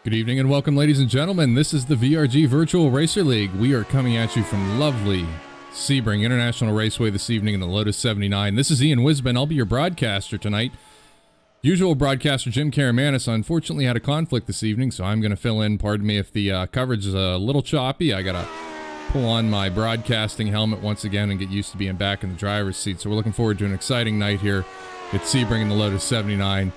Good evening and welcome, ladies and gentlemen. This is the VRG Virtual Racer League. We are coming at you from lovely Sebring International Raceway this evening in the Lotus 79. This is Ian Wisben. I'll be your broadcaster tonight. Usual broadcaster Jim Karamanis unfortunately had a conflict this evening, so I'm going to fill in. Pardon me if the coverage is a little choppy. I got to pull on my broadcasting helmet once again and get used to being back in the driver's seat. So we're looking forward to an exciting night here at Sebring in the Lotus 79.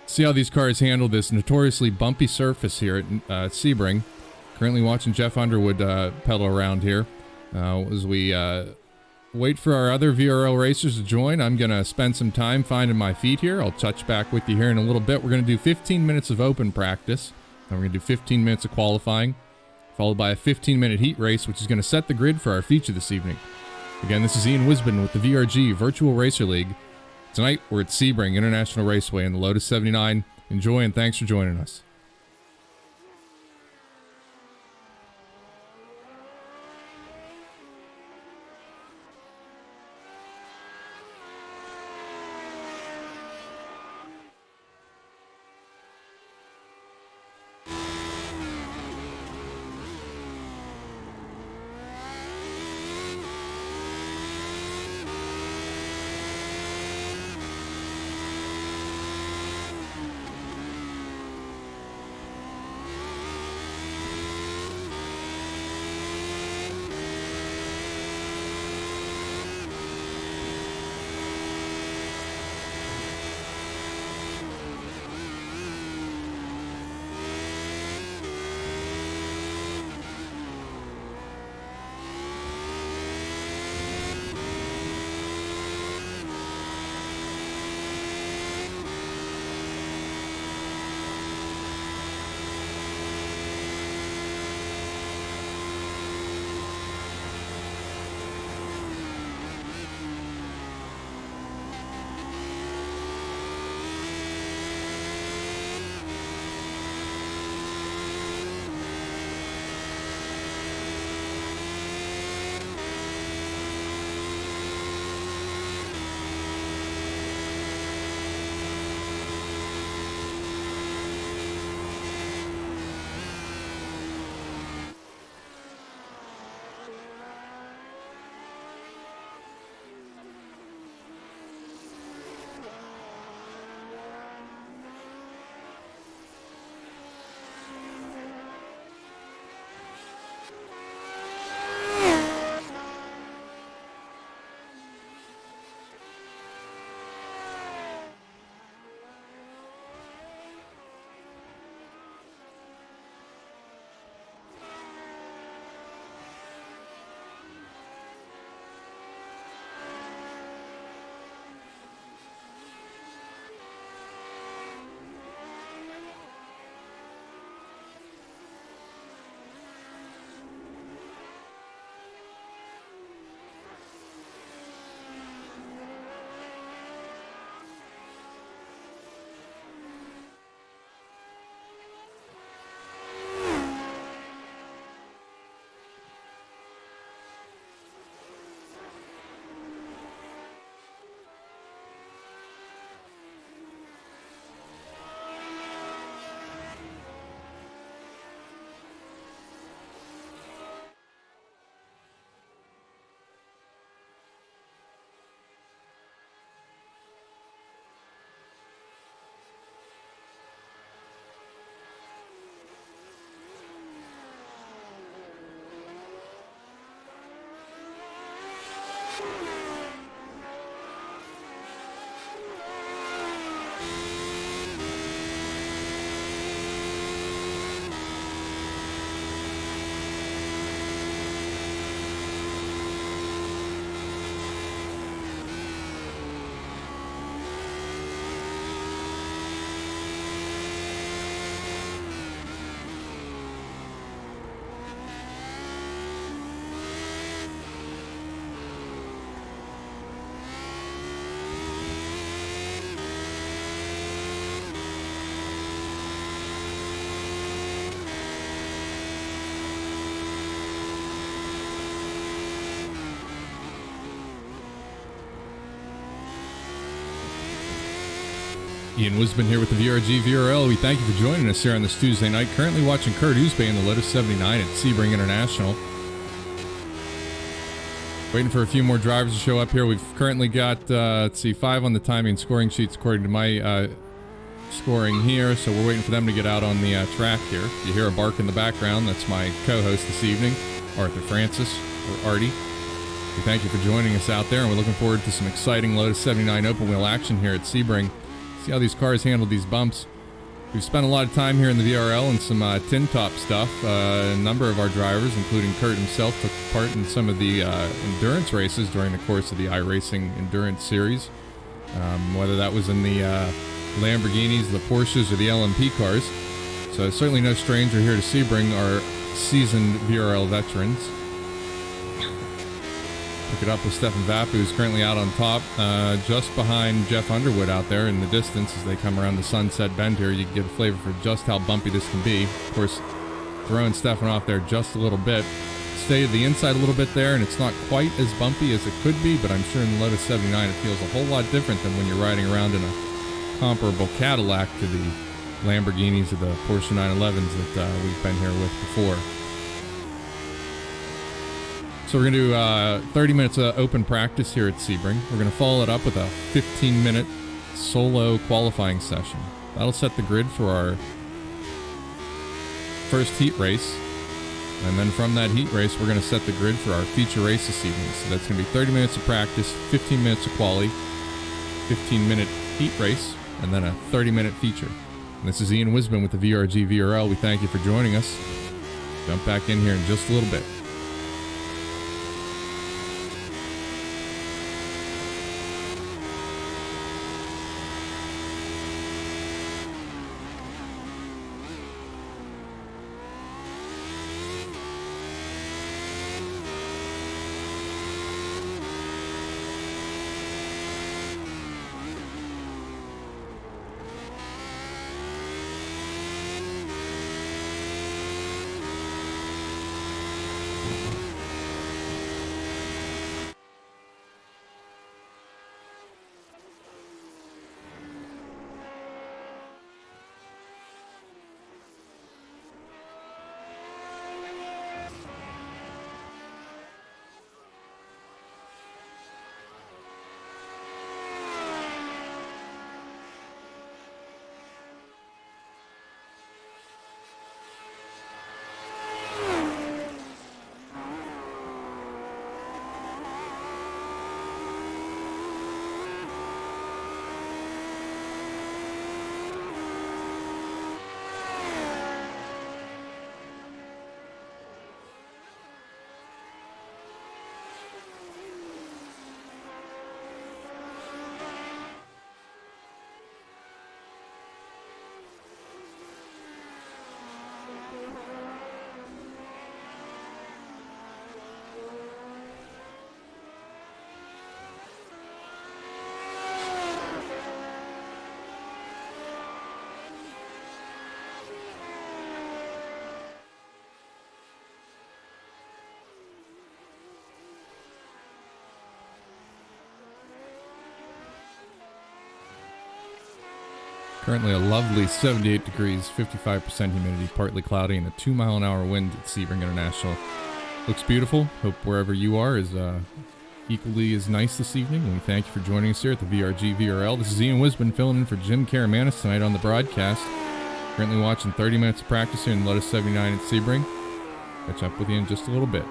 See how these cars handle this notoriously bumpy surface here at Sebring. Currently watching Jeff Underwood pedal around here. As we wait for our other VRL racers to join, I'm going to spend some time finding my feet here. I'll touch back with you here in a little bit. We're going to do 15 minutes of open practice. And we're going to do 15 minutes of qualifying, followed by a 15-minute heat race, which is going to set the grid for our feature this evening. Again, this is Ian Wisben with the VRG Virtual Racer League. Tonight, we're at Sebring International Raceway in the Lotus 79. Enjoy and thanks for joining us. Ian Wisbin here with the VRG VRL. We thank you for joining us here on this Tuesday night. Currently watching Kurt Oosbay in the Lotus 79 at Sebring International. Waiting for a few more drivers to show up here. We've currently got, 5 on the timing scoring sheets according to my scoring here. So we're waiting for them to get out on the track here. You hear a bark in the background. That's my co-host this evening, Arthur Francis, or Artie. We thank you for joining us out there, and we're looking forward to some exciting Lotus 79 open wheel action here at Sebring. See how these cars handle these bumps. We've spent a lot of time here in the VRL and some tin top stuff. A number of our drivers, including Kurt himself, took part in some of the endurance races during the course of the iRacing Endurance Series. Whether that was in the Lamborghinis, the Porsches, or the LMP cars. So certainly no stranger here to Sebring, our seasoned VRL veterans. Pick it up with Stefan Vapp, who's currently out on top, just behind Jeff Underwood out there in the distance as they come around the Sunset Bend here. You can get a flavor for just how bumpy this can be. Of course, throwing Stefan off there just a little bit. Stay to the inside a little bit there, and it's not quite as bumpy as it could be, but I'm sure in the Lotus 79 it feels a whole lot different than when you're riding around in a comparable Cadillac to the Lamborghinis or the Porsche 911s that we've been here with before. So we're going to do 30 minutes of open practice here at Sebring. We're going to follow it up with a 15-minute solo qualifying session. That'll set the grid for our first heat race. And then from that heat race, we're going to set the grid for our feature race this evening. So that's going to be 30 minutes of practice, 15 minutes of quali, 15-minute heat race, and then a 30-minute feature. And this is Ian Wisbin with the VRG VRL. We thank you for joining us. Jump back in here in just a little bit. Currently a lovely 78 degrees, 55% humidity, partly cloudy, and a 2-mile-an-hour wind at Sebring International. Looks beautiful. Hope wherever you are is equally as nice this evening. And we thank you for joining us here at the VRG VRL. This is Ian Wisbin filling in for Jim Karamanis tonight on the broadcast. Currently watching 30 minutes of practice here in Lotus 79 at Sebring. Catch up with you in just a little bit.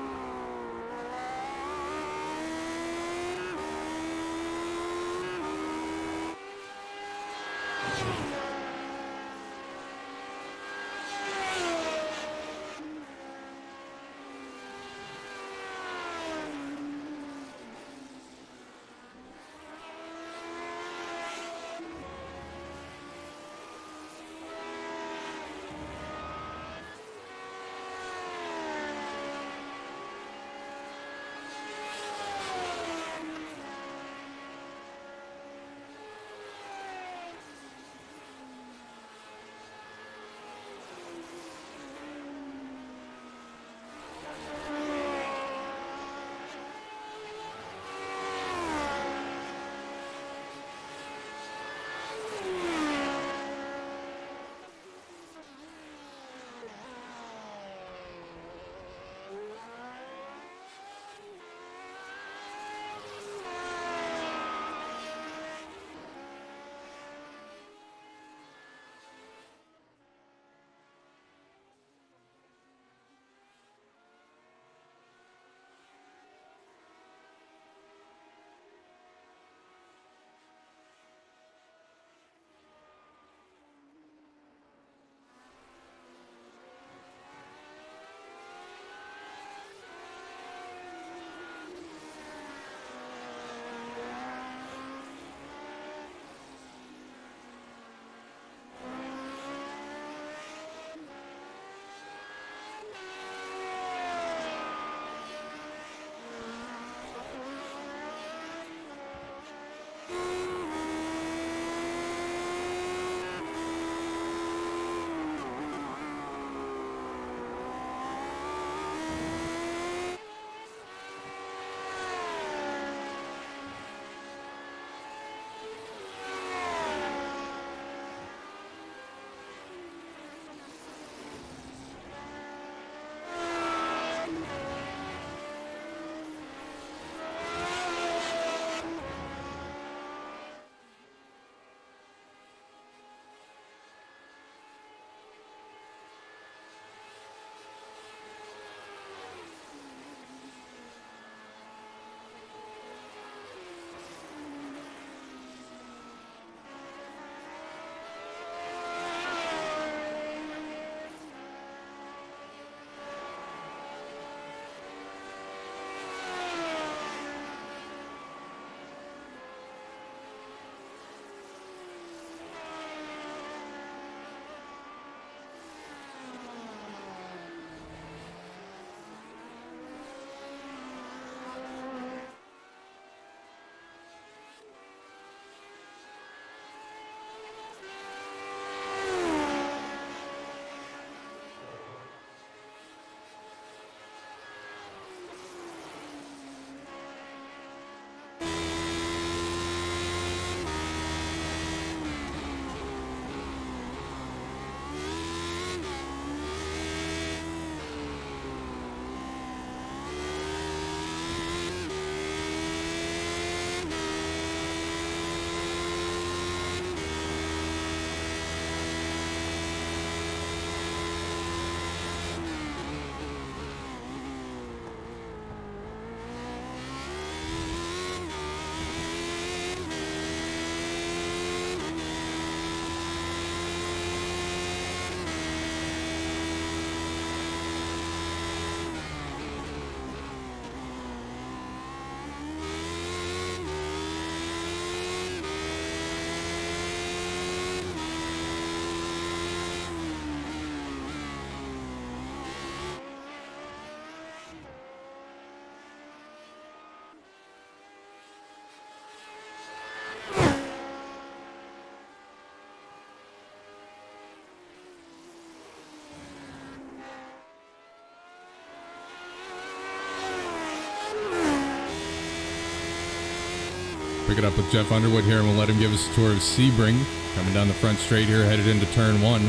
Pick it up with Jeff Underwood here, and we'll let him give us a tour of Sebring. Coming down the front straight here, headed into turn 1.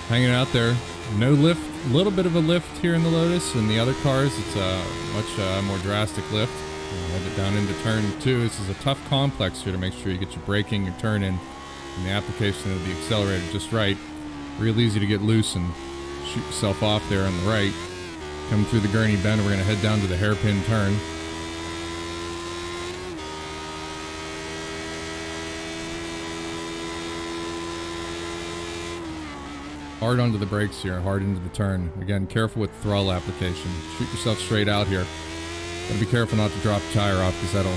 Hanging out there. No lift. A little bit of a lift here in the Lotus. In the other cars, it's a much more drastic lift. We'll head it down into turn 2. This is a tough complex here to make sure you get your braking, your turn-in, and the application of the accelerator just right. Real easy to get loose and shoot yourself off there on the right. Coming through the Gurney Bend, we're going to head down to the hairpin turn. Hard onto the brakes here, hard into the turn. Again, careful with the throttle application. Shoot yourself straight out here. Gotta be careful not to drop the tire off because that'll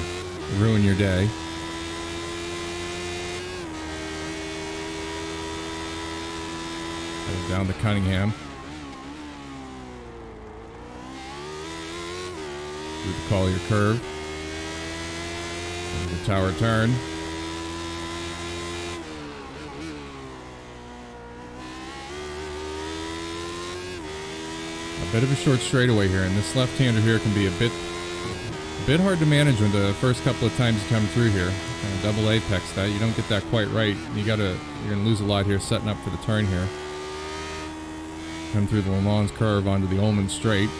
ruin your day. Headed down to Cunningham. Through the Collier curve. Into the tower turn. A bit of a short straightaway here, and this left-hander here can be a bit hard to manage when the first couple of times you come through here. Kind of double apex that. You don't get that quite right. You're gonna lose a lot here setting up for the turn here. Come through the Le Mans curve onto the Ullman straight.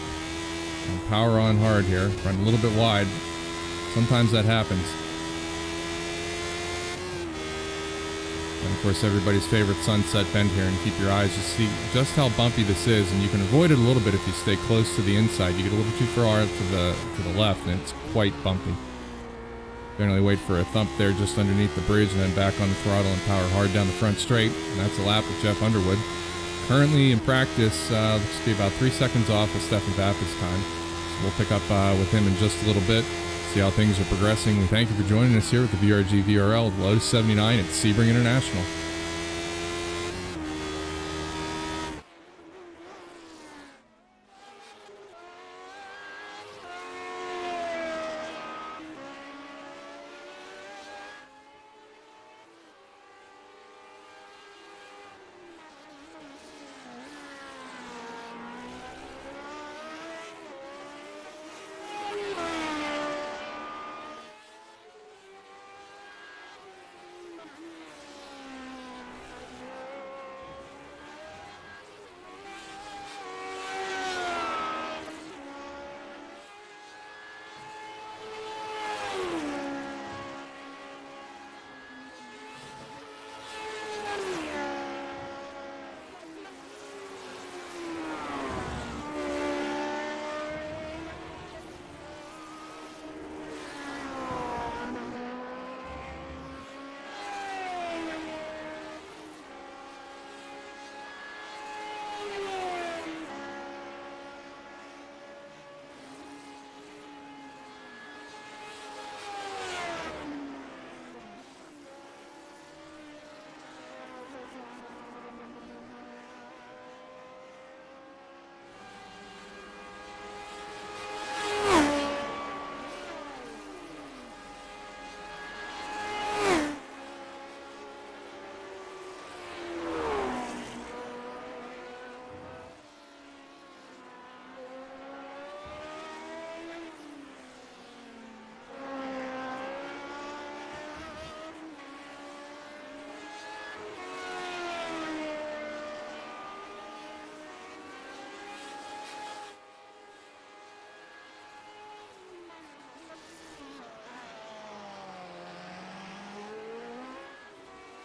And power on hard here. Run a little bit wide. Sometimes that happens. And of course, everybody's favorite sunset bend here, and keep your eyes to see just how bumpy this is, and you can avoid it a little bit if you stay close to the inside. You get a little too far to the left, and it's quite bumpy. Generally wait for a thump there just underneath the bridge, and then back on the throttle and power hard down the front straight. And that's a lap with Jeff Underwood. Currently in practice, looks to be about 3 seconds off of Stefan Vappa's time. So we'll pick up with him in just a little bit. See how things are progressing. We thank you for joining us here with the VRG VRL Lotus 79 at Sebring International.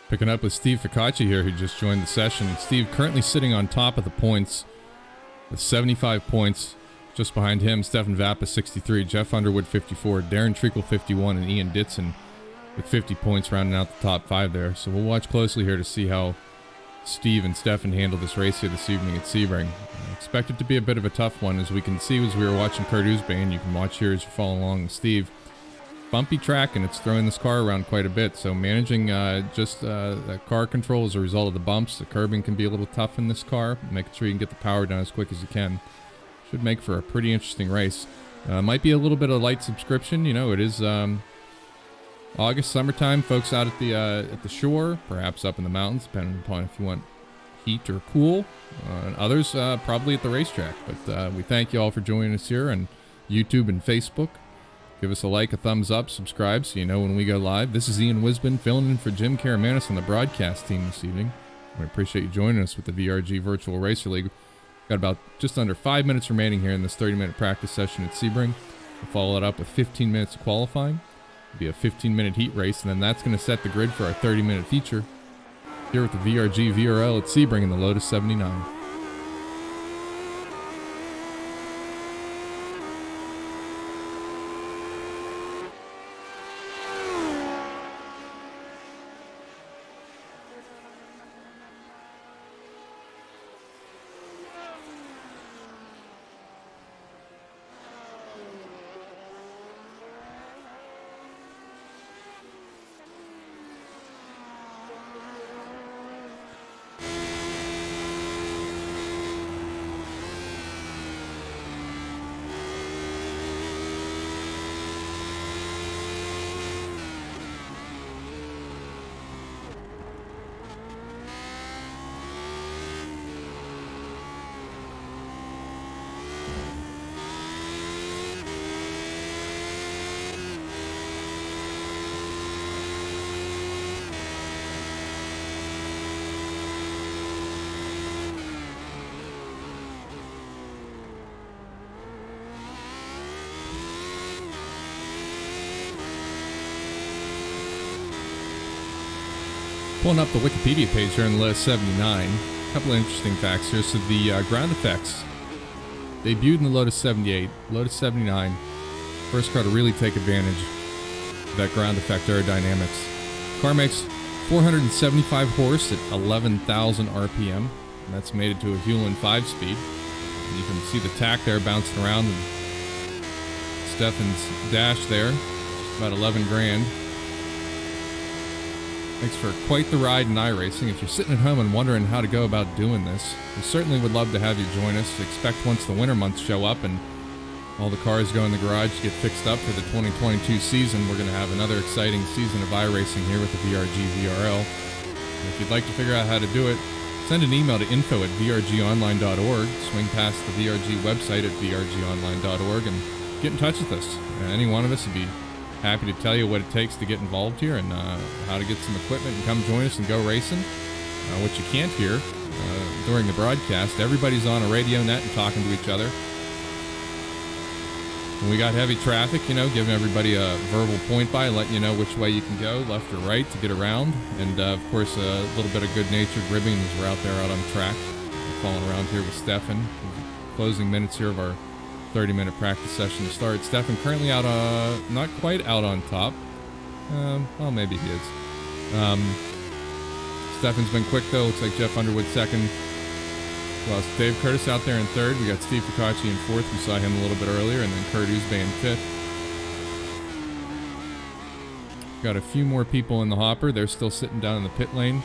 Picking up with Steve Ficacci here, who just joined the session. Steve currently sitting on top of the points with 75 points. Just behind him, Stefan Vappa, 63, Jeff Underwood, 54, Darren Treacle, 51, and Ian Ditson with 50 points rounding out the top 5 there. So we'll watch closely here to see how Steve and Stefan handle this race here this evening at Sebring. I expect it to be a bit of a tough one, as we can see as we were watching Kurt Oosbane. You can watch here as you follow along with Steve. Bumpy track, and it's throwing this car around quite a bit, so managing the car control as a result of the bumps. The curbing can be a little tough in this car. Making sure you can get the power down as quick as you can should make for a pretty interesting race. Might be a little bit of light subscription. You know, it is August, summertime. Folks out at the shore, perhaps up in the mountains, depending upon if you want heat or cool. And others probably at the racetrack. But we thank you all for joining us here on YouTube and Facebook. Give us a like, a thumbs up, subscribe so you know when we go live. This is Ian Wisbin filling in for Jim Karamanis on the broadcast team this evening. We appreciate you joining us with the VRG Virtual Racer League. Got about just under 5 minutes remaining here in this 30-minute practice session at Sebring. We'll follow it up with 15 minutes of qualifying. It'll be a 15-minute heat race, and then that's going to set the grid for our 30-minute feature here with the VRG VRL at Sebring in the Lotus 79. Pulling up the Wikipedia page here in the Lotus 79. A couple of interesting facts here. So the ground effects debuted in the Lotus 78, Lotus 79. First car to really take advantage of that ground effect aerodynamics. Car makes 475 horse at 11,000 RPM. And that's made it to a Hewlin 5-speed. And you can see the tack there bouncing around. And Stefan's dash there, about 11 grand. Makes for quite the ride in iRacing. If you're sitting at home and wondering how to go about doing this, we certainly would love to have you join us. Expect once the winter months show up and all the cars go in the garage to get fixed up for the 2022 season, we're going to have another exciting season of iRacing here with the VRG VRL. And if you'd like to figure out how to do it, send an email to info@vrgonline.org, swing past the VRG website at vrgonline.org, and get in touch with us. Any one of us would be happy to tell you what it takes to get involved here and how to get some equipment and come join us and go racing. What you can't hear during the broadcast, everybody's on a radio net and talking to each other. When we got heavy traffic, giving everybody a verbal point by, letting you know which way you can go, left or right, to get around. And, of course, a little bit of good-natured ribbing as we're out there out on track. We're falling around here with Stefan. Closing minutes here of our 30-minute practice session to start. Stefan currently out, not quite out on top. Well, maybe he is. Stefan's been quick, though. Looks like Jeff Underwood second. Well, Dave Curtis out there in third. We got Steve Ficacci in fourth. We saw him a little bit earlier. And then Kurt Uzbay in fifth. Got a few more people in the hopper. They're still sitting down in the pit lane.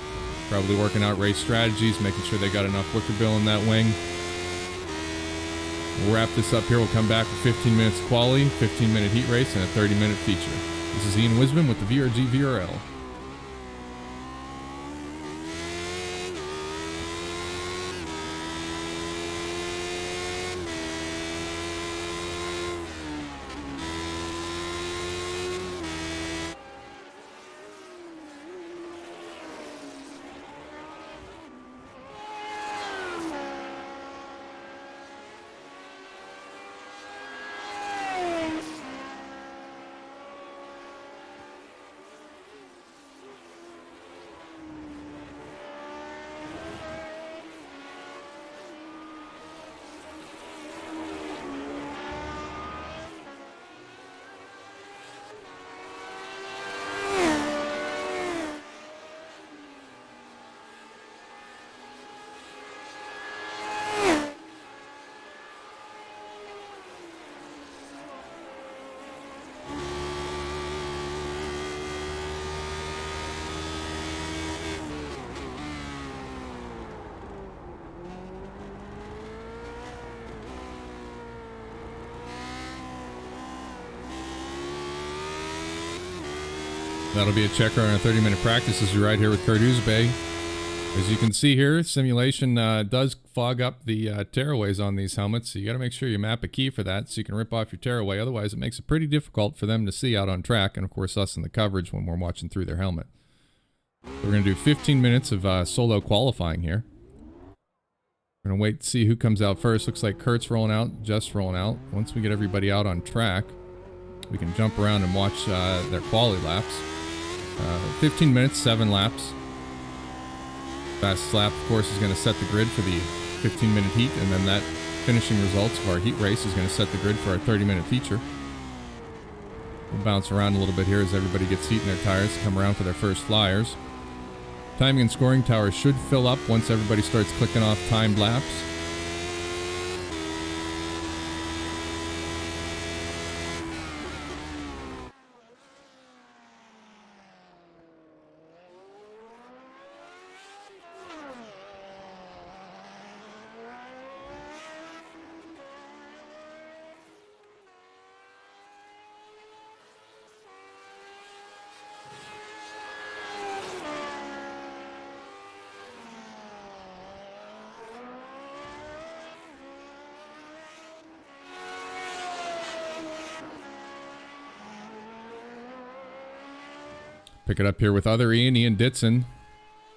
Probably working out race strategies, making sure they got enough wicker bill in that wing. We'll wrap this up here. We'll come back with 15 minutes of quali, 15-minute heat race, and a 30-minute feature. This is Ian Wisbin with the VRG VRL. That'll be a checker on our 30-minute practice as we ride here with Kurt Uzbay. As you can see here, simulation does fog up the tearaways on these helmets, so you got to make sure you map a key for that so you can rip off your tearaway. Otherwise, it makes it pretty difficult for them to see out on track, and of course us in the coverage when we're watching through their helmet. So we're going to do 15 minutes of solo qualifying here. We're going to wait to see who comes out first. Looks like Kurt's rolling out, Jeff's rolling out. Once we get everybody out on track, we can jump around and watch their quali laps. 15 minutes, 7 laps. Fastest lap, of course, is going to set the grid for the 15-minute heat, and then that finishing results of our heat race is going to set the grid for our 30-minute feature. We'll bounce around a little bit here as everybody gets heat in their tires to come around for their first flyers. Timing and scoring tower should fill up once everybody starts clicking off timed laps. Pick it up here with other Ian Ditson.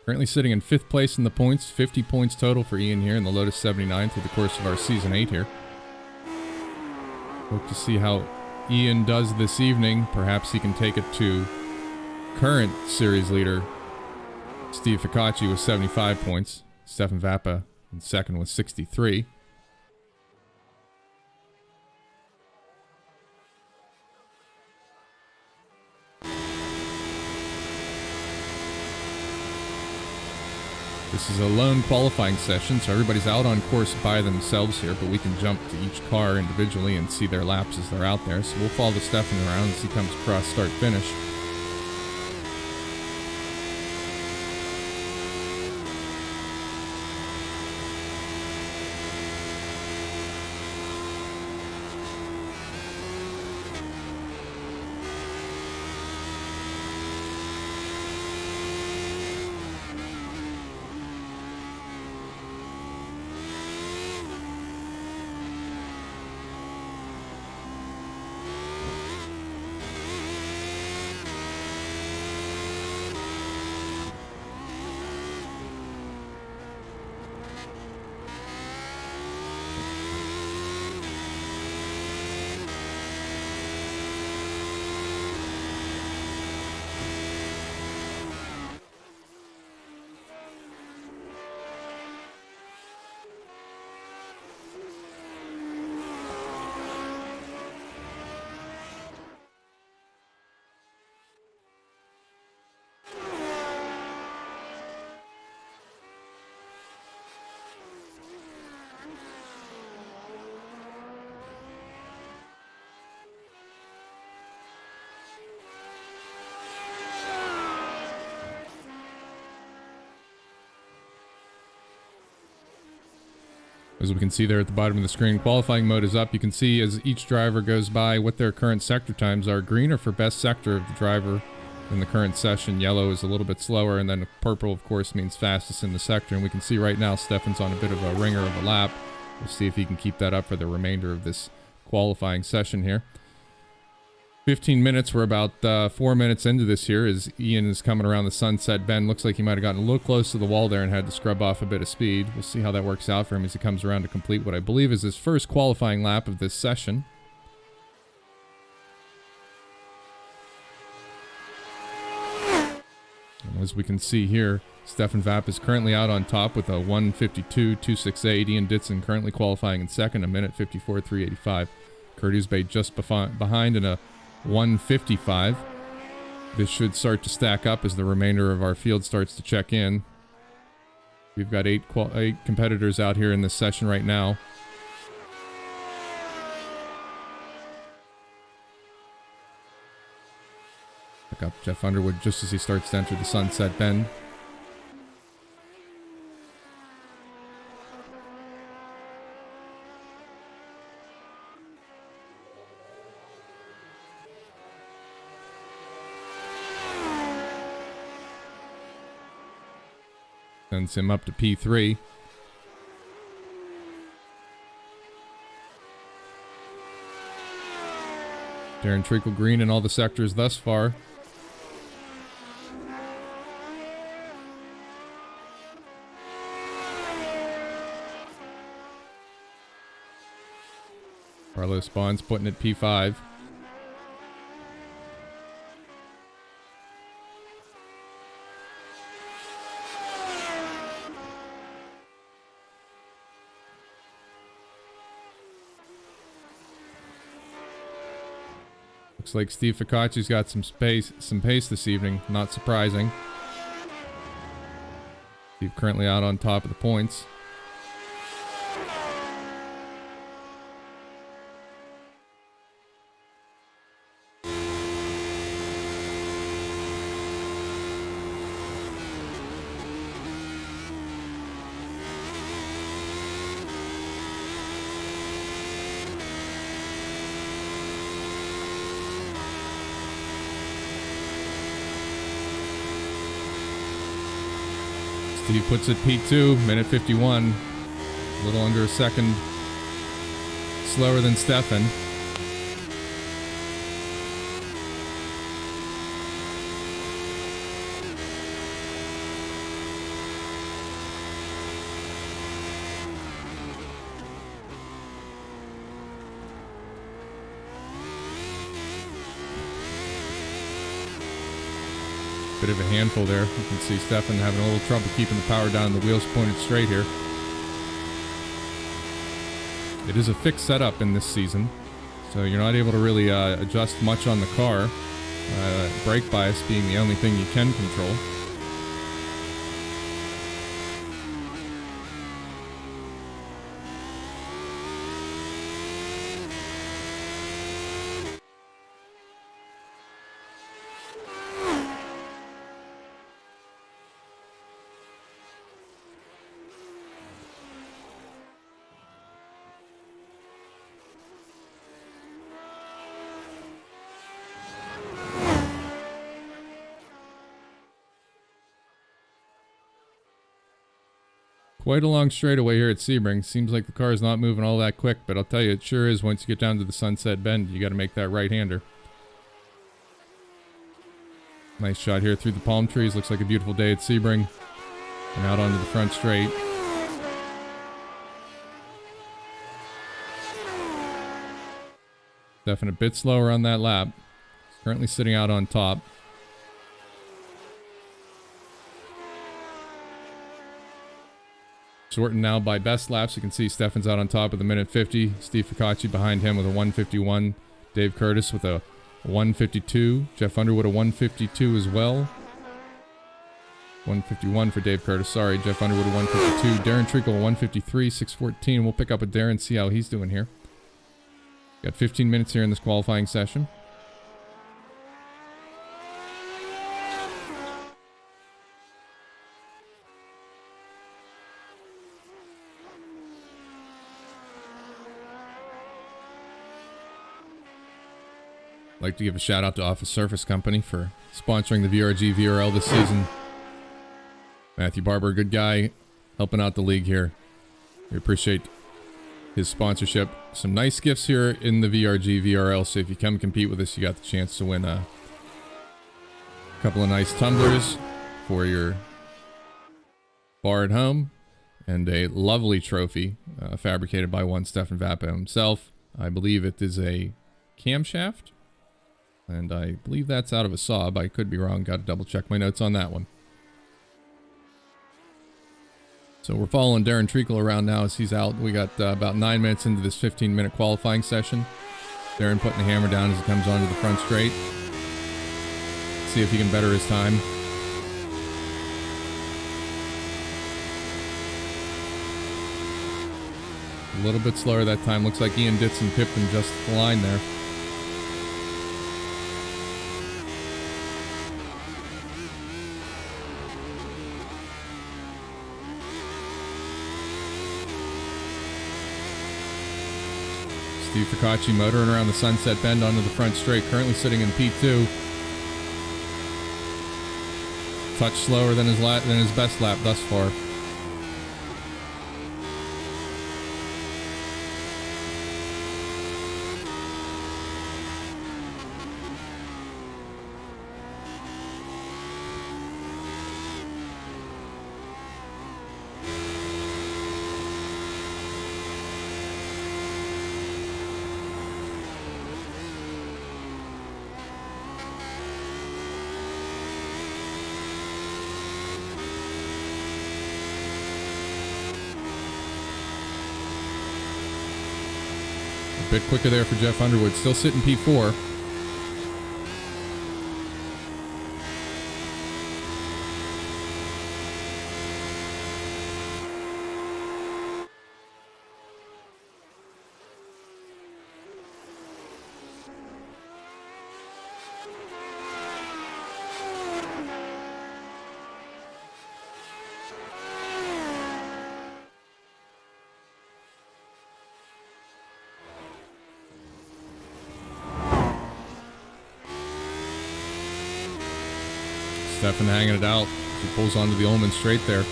Currently sitting in 5th place in the points. 50 points total for Ian here in the Lotus 79 through the course of our Season 8 here. Hope to see how Ian does this evening. Perhaps he can take it to current series leader Steve Ficacci with 75 points. Stefan Vappa in second with 63. This is a lone qualifying session, so everybody's out on course by themselves here, but we can jump to each car individually and see their laps as they're out there. So we'll follow Stefan around as he comes across start-finish. As we can see there at the bottom of the screen, qualifying mode is up. You can see as each driver goes by what their current sector times are. Green are for best sector of the driver in the current session. Yellow is a little bit slower, and then purple, of course, means fastest in the sector. And we can see right now Stefan's on a bit of a ringer of a lap. We'll see if he can keep that up for the remainder of this qualifying session here. 15 minutes. We're about 4 minutes into this here as Ian is coming around the sunset bend. Looks like he might have gotten a little close to the wall there and had to scrub off a bit of speed. We'll see how that works out for him as he comes around to complete what I believe is his first qualifying lap of this session. And as we can see here, Stefan Vapp is currently out on top with a 1:52.268. Ian Ditson currently qualifying in second, 1:54.385. Kurt Uzbay just behind in a 1:55. This should start to stack up as the remainder of our field starts to check in. We've got eight competitors out here in this session right now. Pick up Jeff Underwood just as he starts to enter the sunset bend. Sends him up to P3. Darren Treacle green in all the sectors thus far. Carlos Bonds putting it P5. Looks like Steve Ficacci's got some pace this evening. Not surprising. Steve currently out on top of the points. Steve puts it P2, minute 51. A little under a second slower than Stefan. Bit of a handful there. You can see Stefan having a little trouble keeping the power down. The wheels pointed straight here. It is a fixed setup in this season, so you're not able to really adjust much on the car. Brake bias being the only thing you can control. Quite a long straightaway here at Sebring. Seems like the car is not moving all that quick, but I'll tell you, it sure is once you get down to the Sunset Bend. You got to make that right-hander. Nice shot here through the palm trees. Looks like a beautiful day at Sebring. And out onto the front straight. Definitely a bit slower on that lap. He's currently sitting out on top. Sorting now by best laps. You can see Stefan's out on top with a minute 50. Steve Ficacci behind him with a 151. Dave Curtis with a 152. Jeff Underwood a 152 as well. 151 for Dave Curtis. Sorry, Jeff Underwood a 152. Darren Treacle a 153. 614. We'll pick up with Darren, see how he's doing here. Got 15 minutes here in this qualifying session. I'd like to give a shout out to Office Surface Company for sponsoring the VRG VRL this season. Matthew Barber, good guy, helping out the league here. We appreciate his sponsorship. Some nice gifts here in the VRG VRL, so if you come compete with us, you got the chance to win a couple of nice tumblers for your bar at home, and a lovely trophy fabricated by one Stefan Vappa himself. I believe it is a camshaft. And I believe that's out of a Saab. I could be wrong. Got to double check my notes on that one. So we're following Darren Treacle around now as he's out. We got about 9 minutes into this 15-minute qualifying session. Darren putting the hammer down as he comes onto the front straight. See if he can better his time. A little bit slower that time. Looks like Ian Ditson pipped him just the line there. Steve Ficacci motoring around the Sunset Bend onto the front straight, currently sitting in P2. Touch slower than his best lap thus far. A bit quicker there for Jeff Underwood. Still sitting P4. Stefan hanging it out. He pulls onto the Ullman straight there.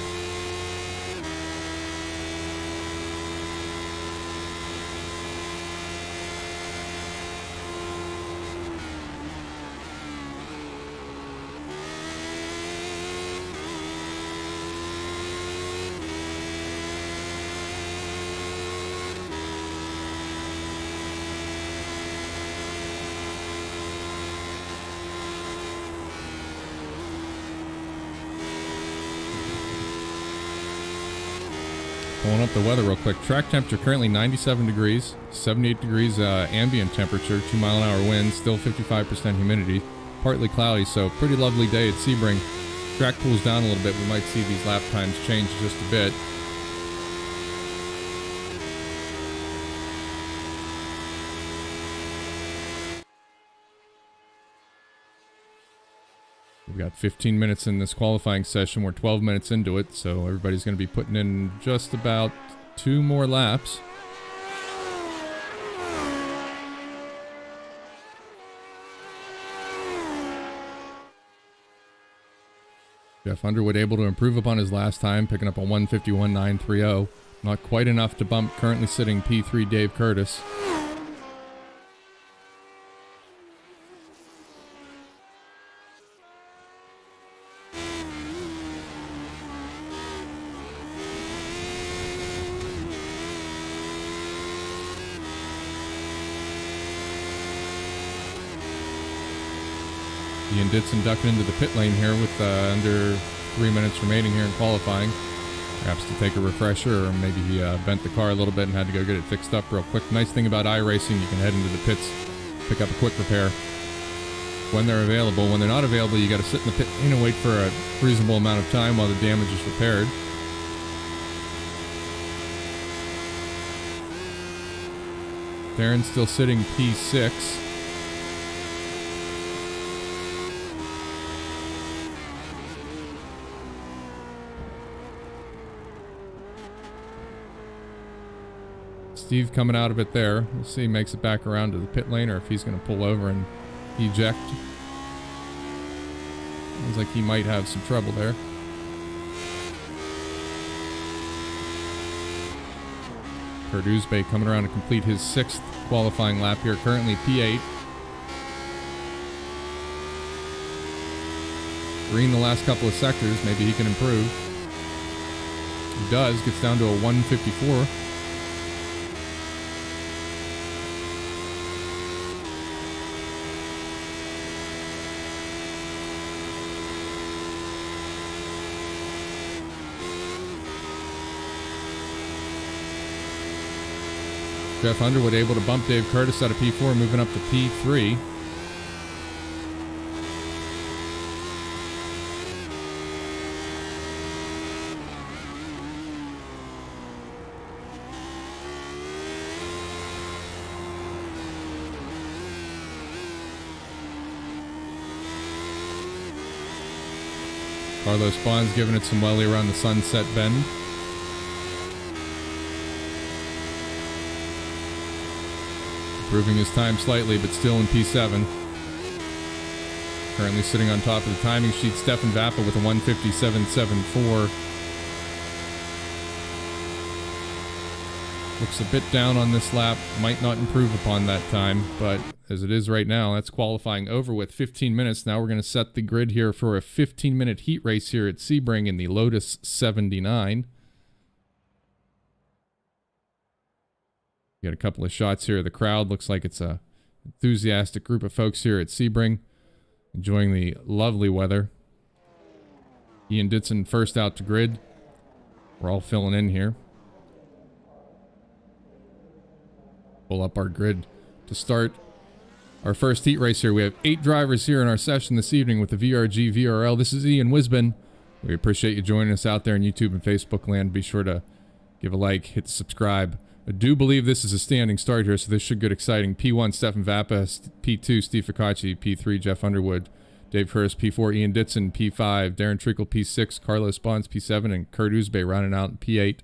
Pulling up the weather real quick. Track temperature currently 97 degrees, 78 degrees ambient temperature, 2 mile an hour wind, still 55% humidity, partly cloudy, so pretty lovely day at Sebring. Track cools down a little bit. We might see these lap times change just a bit. We've got 15 minutes in this qualifying session. We're 12 minutes into it, so everybody's going to be putting in just about 2 more laps. Jeff Underwood able to improve upon his last time, picking up a 151.930. Not quite enough to bump currently sitting P3 Dave Curtis. Ian Ditson ducking into the pit lane here with under 3 minutes remaining here in qualifying. Perhaps to take a refresher, or maybe he bent the car a little bit and had to go get it fixed up real quick. Nice thing about iRacing, you can head into the pits, pick up a quick repair when they're available. When they're not available, you got to sit in the pit lane and wait for a reasonable amount of time while the damage is repaired. Darren's still sitting P6. Steve coming out of it there. We'll see if he makes it back around to the pit lane or if he's going to pull over and eject. Sounds like he might have some trouble there. Kurt Uzbek coming around to complete his 6th qualifying lap here, currently P8. Green the last couple of sectors, maybe he can improve. He does, gets down to a 154. Jeff Underwood able to bump Dave Curtis out of P4, moving up to P3. Carlos Bonds giving it some welly around the sunset bend. Improving his time slightly, but still in P7. Currently sitting on top of the timing sheet, Stefan Vappa with a 157.74. Looks a bit down on this lap. Might not improve upon that time, but as it is right now, that's qualifying over with 15 minutes. Now we're going to set the grid here for a 15-minute heat race here at Sebring in the Lotus 79. Got a couple of shots here of the crowd. Looks like it's a enthusiastic group of folks here at Sebring, enjoying the lovely weather. Ian Ditson first out to grid. We're all filling in here. pull up our grid to start our first heat race here. We have 8 drivers here in our session this evening with the VRG VRL. This is Ian Wisbin. We appreciate you joining us out there in YouTube and Facebook land. Be sure to give a like, hit the subscribe. I do believe this is a standing start here, so this should get exciting. P1, Stefan Vappa. P2, Steve Ficacci. P3, Jeff Underwood. Dave Curtis, P4, Ian Ditson. P5, Darren Treacle. P6, Carlos Bonds. P7, and Kurt Uzbey rounding out in P8.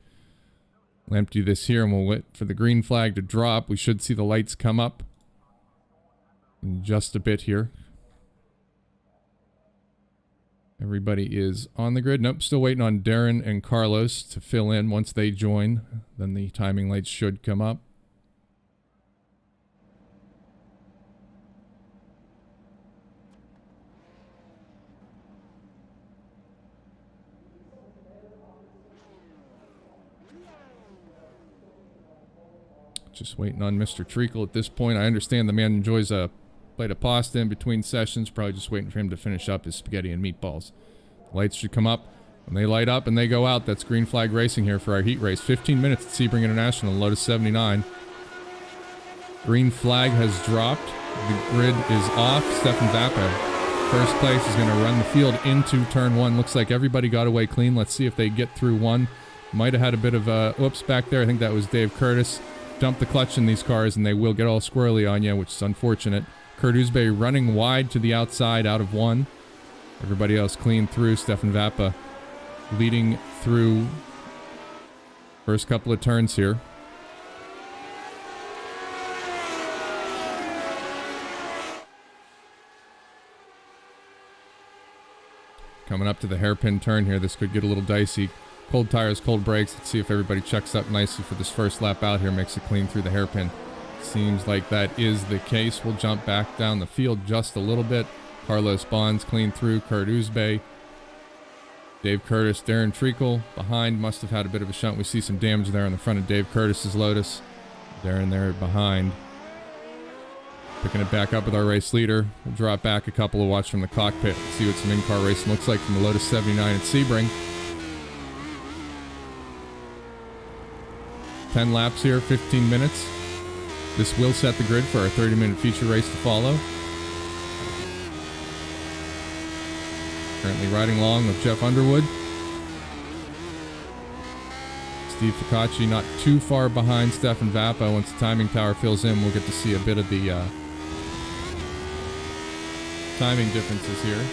We'll empty this here, and we'll wait for the green flag to drop. We should see the lights come up in just a bit here. Everybody is on the grid. Nope, still waiting on Darren and Carlos to fill in. Once they join, then the timing lights should come up. Just waiting on Mr. Treacle at this point. I understand the man enjoys a plate of pasta in between sessions. Probably just waiting for him to finish up his spaghetti and meatballs. The lights should come up. When they light up and they go out, that's green flag racing here for our heat race. 15 minutes at Sebring International, Lotus 79. Green flag has dropped. The grid is off. Stefan Vappa, first place, is going to run the field into turn 1. Looks like everybody got away clean. Let's see if they get through 1. Might have had a bit of a whoops back there. I think that was Dave Curtis. Dump the clutch in these cars and they will get all squirrely on you, which is unfortunate. Kurt Uzbey running wide to the outside out of 1. Everybody else clean through. Stefan Vappa leading through first couple of turns here. Coming up to the hairpin turn here, this could get a little dicey. Cold tires, cold brakes. Let's see if everybody checks up nicely for this first lap out here, makes it clean through the hairpin. Seems like that is the case. We'll jump back down the field just a little bit. Carlos Bonds clean through. Kurt Uzbey. Dave Curtis, Darren Treacle behind. Must have had a bit of a shunt. We see some damage there on the front of Dave Curtis's Lotus. Darren there behind. Picking it back up with our race leader. We'll drop back a couple of watch from the cockpit. See what some in-car racing looks like from the Lotus 79 at Sebring. 10 laps here, 15 minutes. This will set the grid for our 30-minute feature race to follow. Currently riding along with Jeff Underwood. Steve Ficacci not too far behind Stefan Vappa. Once the timing tower fills in, we'll get to see a bit of the timing differences here.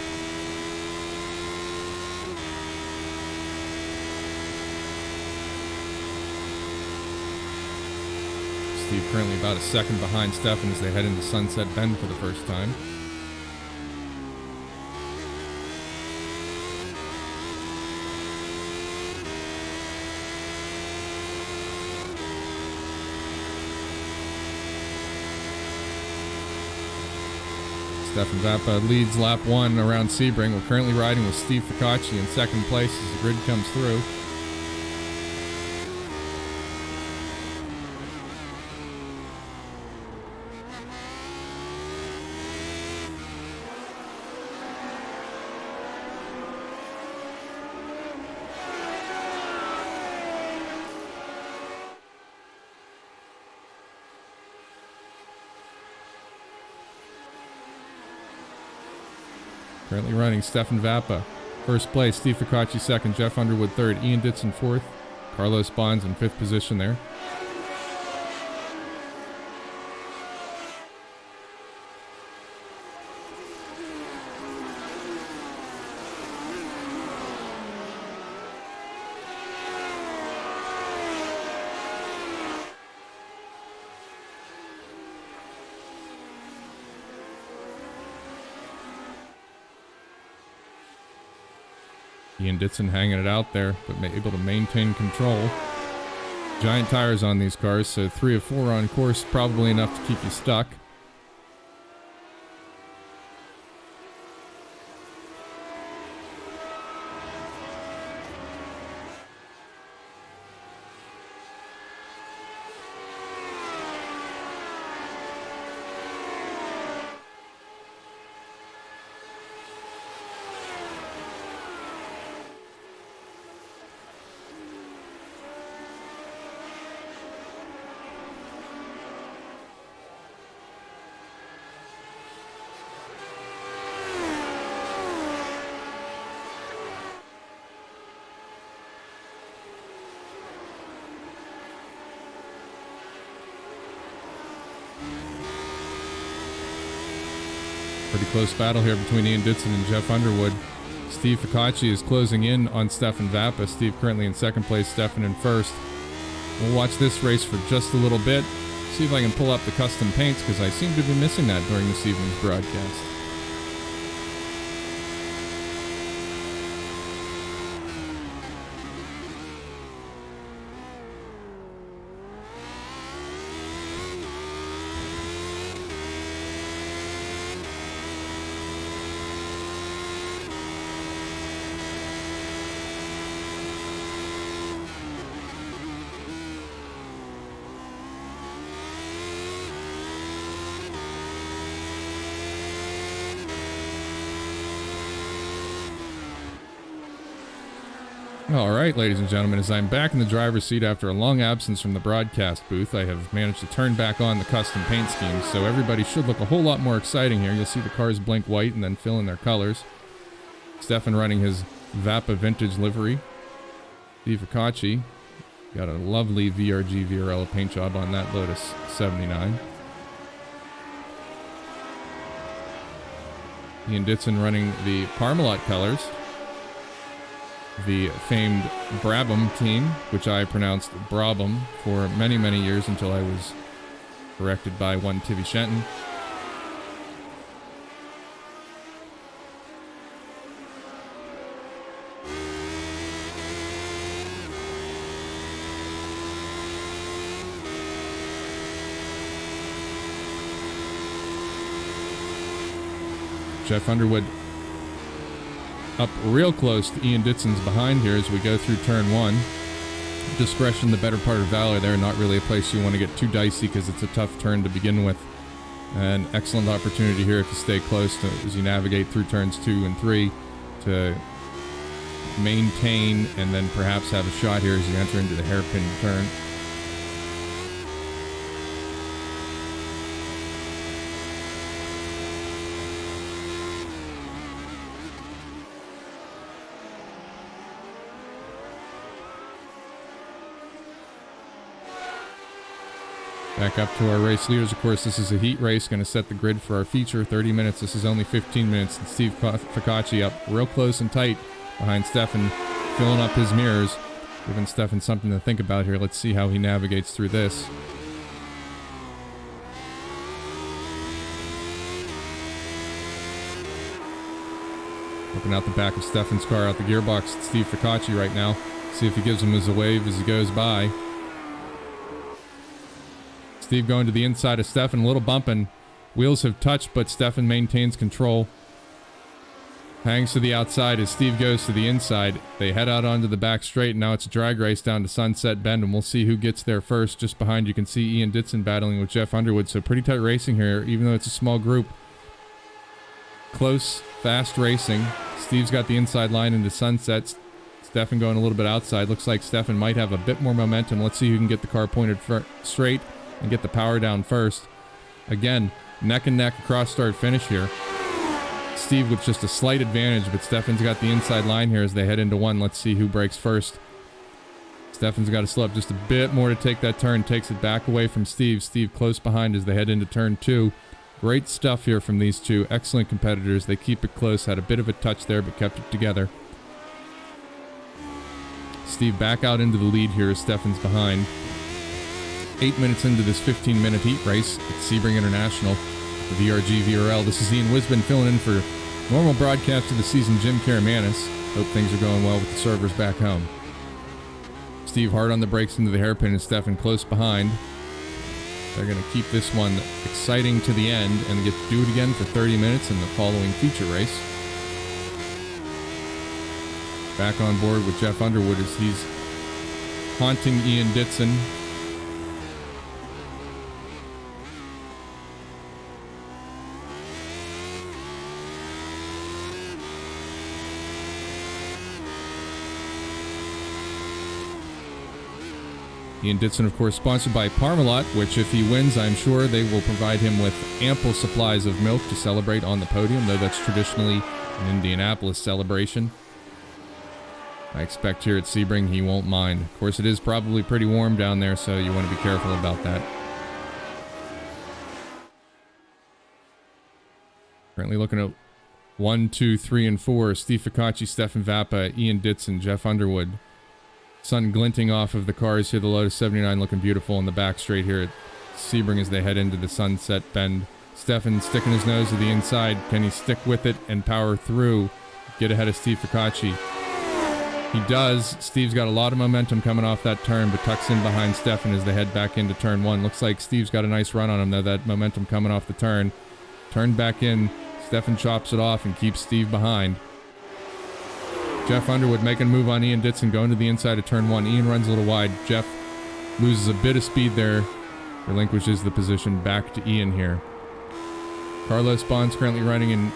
Steve currently about a second behind Stefan as they head into Sunset Bend for the first time. Stefan Vappa leads lap 1 around Sebring. We're currently riding with Steve Ficacci in second place as the grid comes through. Currently running Stefan Vappa. First place, Steve Ficacci second, Jeff Underwood third, Ian Ditson fourth, Carlos Bonds in 5th position there. Ian Ditson hanging it out there, but able to maintain control. Giant tires on these cars, so 3 of 4 on course, probably enough to keep you stuck. Pretty close battle here between Ian Ditson and Jeff Underwood. Steve Ficacci is closing in on Stefan Vappa. Steve currently in second place, Stefan in first. We'll watch this race for just a little bit. See if I can pull up the custom paints, because I seem to be missing that during this evening's broadcast. All right, ladies and gentlemen, as I'm back in the driver's seat after a long absence from the broadcast booth, I have managed to turn back on the custom paint schemes, so everybody should look a whole lot more exciting here. You'll see the cars blink white and then fill in their colors. Stefan running his Vappa vintage livery. Steve Ficacci got a lovely VRG VRL paint job on that Lotus 79. Ian Ditson running the Parmalat colors. The famed Brabham team, which I pronounced Brabham for many, many years until I was corrected by one Tivy Shenton. Jeff Underwood up real close to Ian Ditson's behind here as we go through turn one. Discretion, the better part of valor there. Not really a place you want to get too dicey because it's a tough turn to begin with. An excellent opportunity here to stay close to, as you navigate through turns 2 and 3 to maintain and then perhaps have a shot here as you enter into the hairpin turn. Back up to our race leaders. Of course, this is a heat race, going to set the grid for our feature. 30 minutes. This is only 15 minutes. And Steve Ficacci up real close and tight behind Stefan, filling up his mirrors, giving Stefan something to think about here. Let's see how he navigates through this. Looking out the back of Stefan's car, out the gearbox, Steve Ficacci right now. See if he gives him a wave as he goes by. Steve going to the inside of Stefan, a little bumping. Wheels have touched, but Stefan maintains control. Hangs to the outside as Steve goes to the inside. They head out onto the back straight, and now it's a drag race down to Sunset Bend, and we'll see who gets there first. Just behind you can see Ian Ditson battling with Jeff Underwood, so pretty tight racing here, even though it's a small group. Close, fast racing. Steve's got the inside line into Sunset. Stefan going a little bit outside. Looks like Stefan might have a bit more momentum. Let's see who can get the car pointed straight and get the power down first. Again, neck and neck across start finish here. Steve with just a slight advantage, but Stefan's got the inside line here as they head into one. Let's see who breaks first. Stefan's got to slow up just a bit more to take that turn. Takes it back away from Steve. Steve close behind as they head into turn 2. Great stuff here from these two. Excellent competitors. They keep it close. Had a bit of a touch there, but kept it together. Steve back out into the lead here as Stefan's behind. 8 minutes into this 15-minute heat race at Sebring International, the VRG VRL. This is Ian Wisbin filling in for normal broadcast of the season, Jim Karamanis. Hope things are going well with the servers back home. Steve hard on the brakes into the hairpin and Stefan close behind. They're going to keep this one exciting to the end and get to do it again for 30 minutes in the following feature race. Back on board with Jeff Underwood as he's haunting Ian Ditson. Ian Ditson, of course, sponsored by Parmalat, which if he wins, I'm sure they will provide him with ample supplies of milk to celebrate on the podium, though that's traditionally an Indianapolis celebration. I expect here at Sebring he won't mind. Of course, it is probably pretty warm down there, so you want to be careful about that. Currently looking at 1, 2, 3, and 4. Steve Ficacci, Stefan Vappa, Ian Ditson, Jeff Underwood. Sun glinting off of the cars here. The Lotus 79 looking beautiful in the back straight here at Sebring as they head into the sunset bend. Stefan sticking his nose to the inside. Can he stick with it and power through? Get ahead of Steve Ficacci. He does. Steve's got a lot of momentum coming off that turn, but tucks in behind Stefan as they head back into turn 1. Looks like Steve's got a nice run on him, though. That momentum coming off the turn. Turn back in. Stefan chops it off and keeps Steve behind. Jeff Underwood making a move on Ian Ditson, going to the inside of turn 1. Ian runs a little wide. Jeff loses a bit of speed there. Relinquishes the position back to Ian here. Carlos Bonds currently running in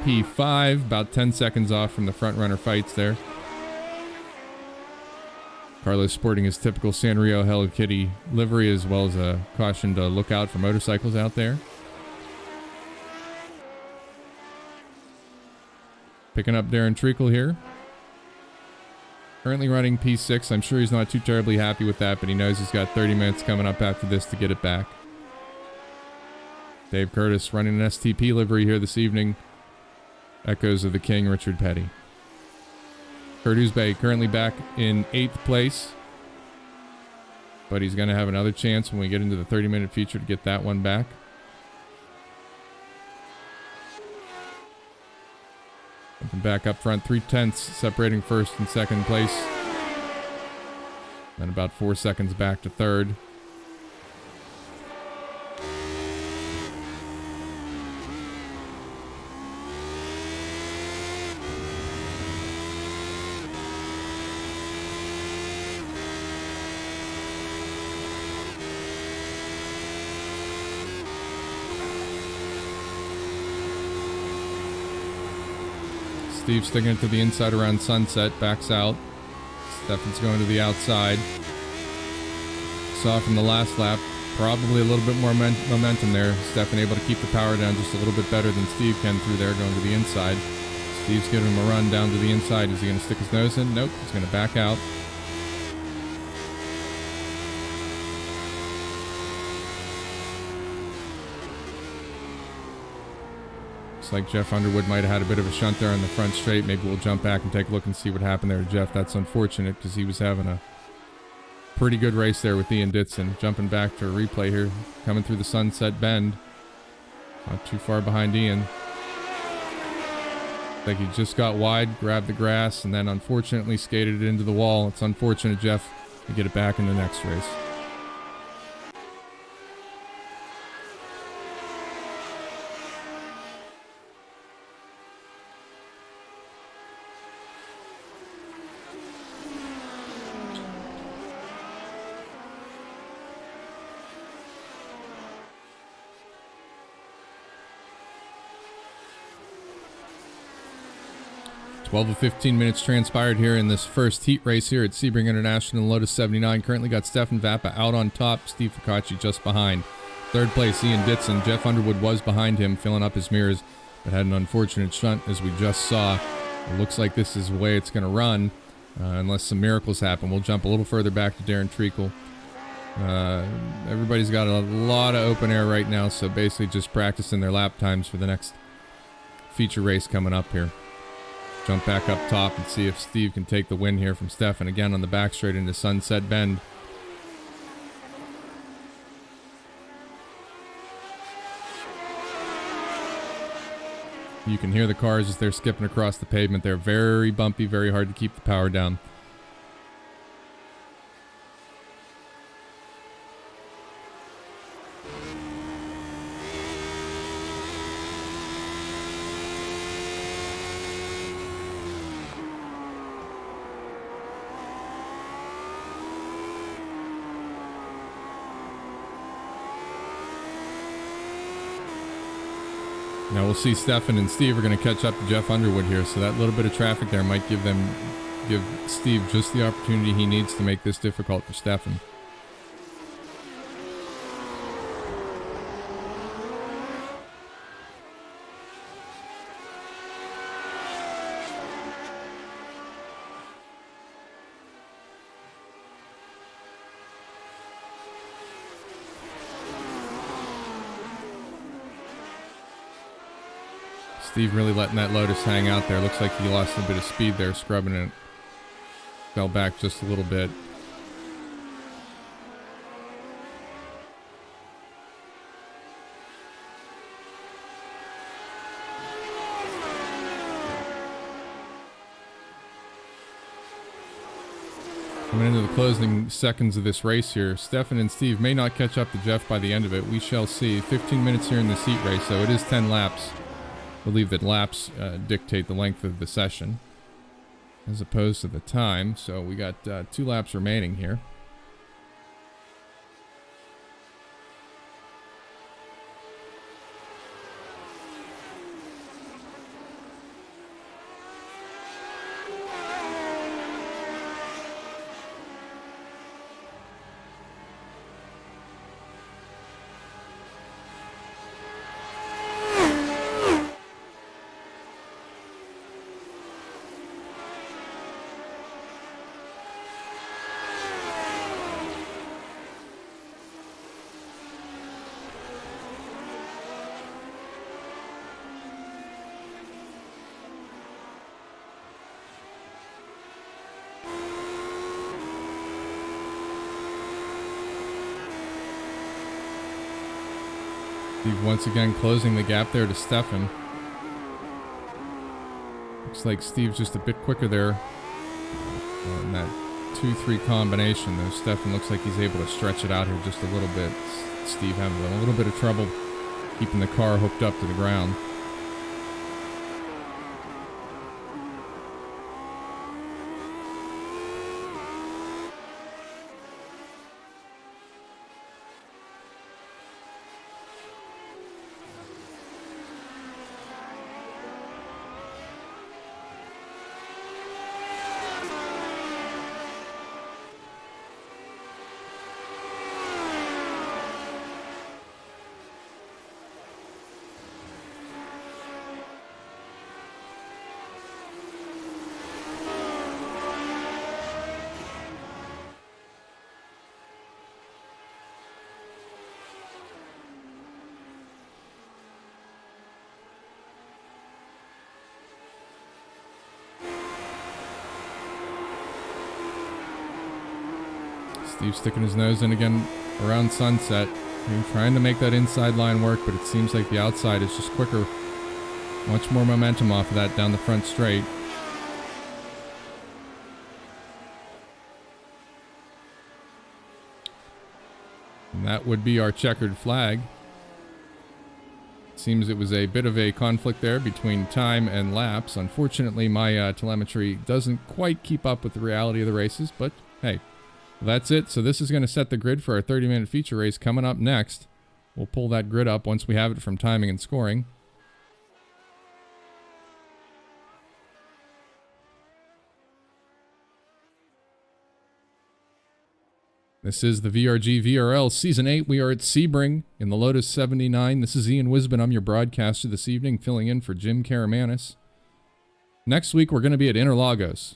P5, about 10 seconds off from the front runner fights there. Carlos sporting his typical Sanrio Hello Kitty livery, as well as a caution to look out for motorcycles out there. Picking up Darren Treacle here. Currently running P6. I'm sure he's not too terribly happy with that, but he knows he's got 30 minutes coming up after this to get it back. Dave Curtis running an STP livery here this evening. Echoes of the King, Richard Petty. Kurt Uzbey currently back in 8th place, but he's going to have another chance when we get into the 30-minute feature to get that one back. Jumping back up front, 3/10 separating first and second place. Then about 4 seconds back to third. Steve sticking it to the inside around sunset, backs out. Stefan's going to the outside. Saw from the last lap, probably a little bit more momentum there. Stefan able to keep the power down just a little bit better than Steve can through there, going to the inside. Steve's giving him a run down to the inside. Is he going to stick his nose in? Nope, he's going to back out. Looks like Jeff Underwood might have had a bit of a shunt there on the front straight. Maybe we'll jump back and take a look and see what happened there to Jeff. That's unfortunate because he was having a pretty good race there with Ian Ditson. Jumping back to a replay here. Coming through the sunset bend. Not too far behind Ian. I think he just got wide, grabbed the grass, and then unfortunately skated it into the wall. It's unfortunate, Jeff, to get it back in the next race. Twelve to 15 minutes transpired here in this first heat race here at Sebring International Lotus 79. Currently got Stefan Vappa out on top, Steve Ficacci just behind. Third place, Ian Ditson. Jeff Underwood was behind him, filling up his mirrors, but had an unfortunate shunt, as we just saw. It looks like this is the way it's going to run, unless some miracles happen. We'll jump a little further back to Darren Treacle. Everybody's got a lot of open air right now, so basically just practicing their lap times for the next feature race coming up here. Jump back up top and see if Steve can take the win here from Stefan. Again on the back straight into Sunset Bend. You can hear the cars as they're skipping across the pavement. They're very bumpy, very hard to keep the power down. Now we'll see Stefan and Steve are going to catch up to Jeff Underwood here, so that little bit of traffic there might give Steve just the opportunity he needs to make this difficult for Stefan. Steve really letting that Lotus hang out there. Looks like he lost a bit of speed there, scrubbing it. Fell back just a little bit. Coming into the closing seconds of this race here, Stefan and Steve may not catch up to Jeff by the end of it. We shall see. 15 minutes here in the heat race, so it is 10 laps. I believe that laps dictate the length of the session as opposed to the time. So we got 2 laps remaining here. Steve once again closing the gap there to Stefan. Looks like Steve's just a bit quicker there in that 2-3 combination. Though Stefan looks like he's able to stretch it out here just a little bit. Steve having a little bit of trouble keeping the car hooked up to the ground. Steve sticking his nose in again around sunset. He's trying to make that inside line work, but it seems like the outside is just quicker. Much more momentum off of that down the front straight. And that would be our checkered flag. It seems it was a bit of a conflict there between time and laps. Unfortunately, my telemetry doesn't quite keep up with the reality of the races, but hey. That's it. So this is going to set the grid for our 30-minute feature race coming up next. We'll pull that grid up once we have it from timing and scoring. This is the VRG VRL Season 8. We are at Sebring in the Lotus 79. This is Ian Wisbon. I'm your broadcaster this evening, filling in for Jim Karamanis. Next week, we're going to be at Interlagos.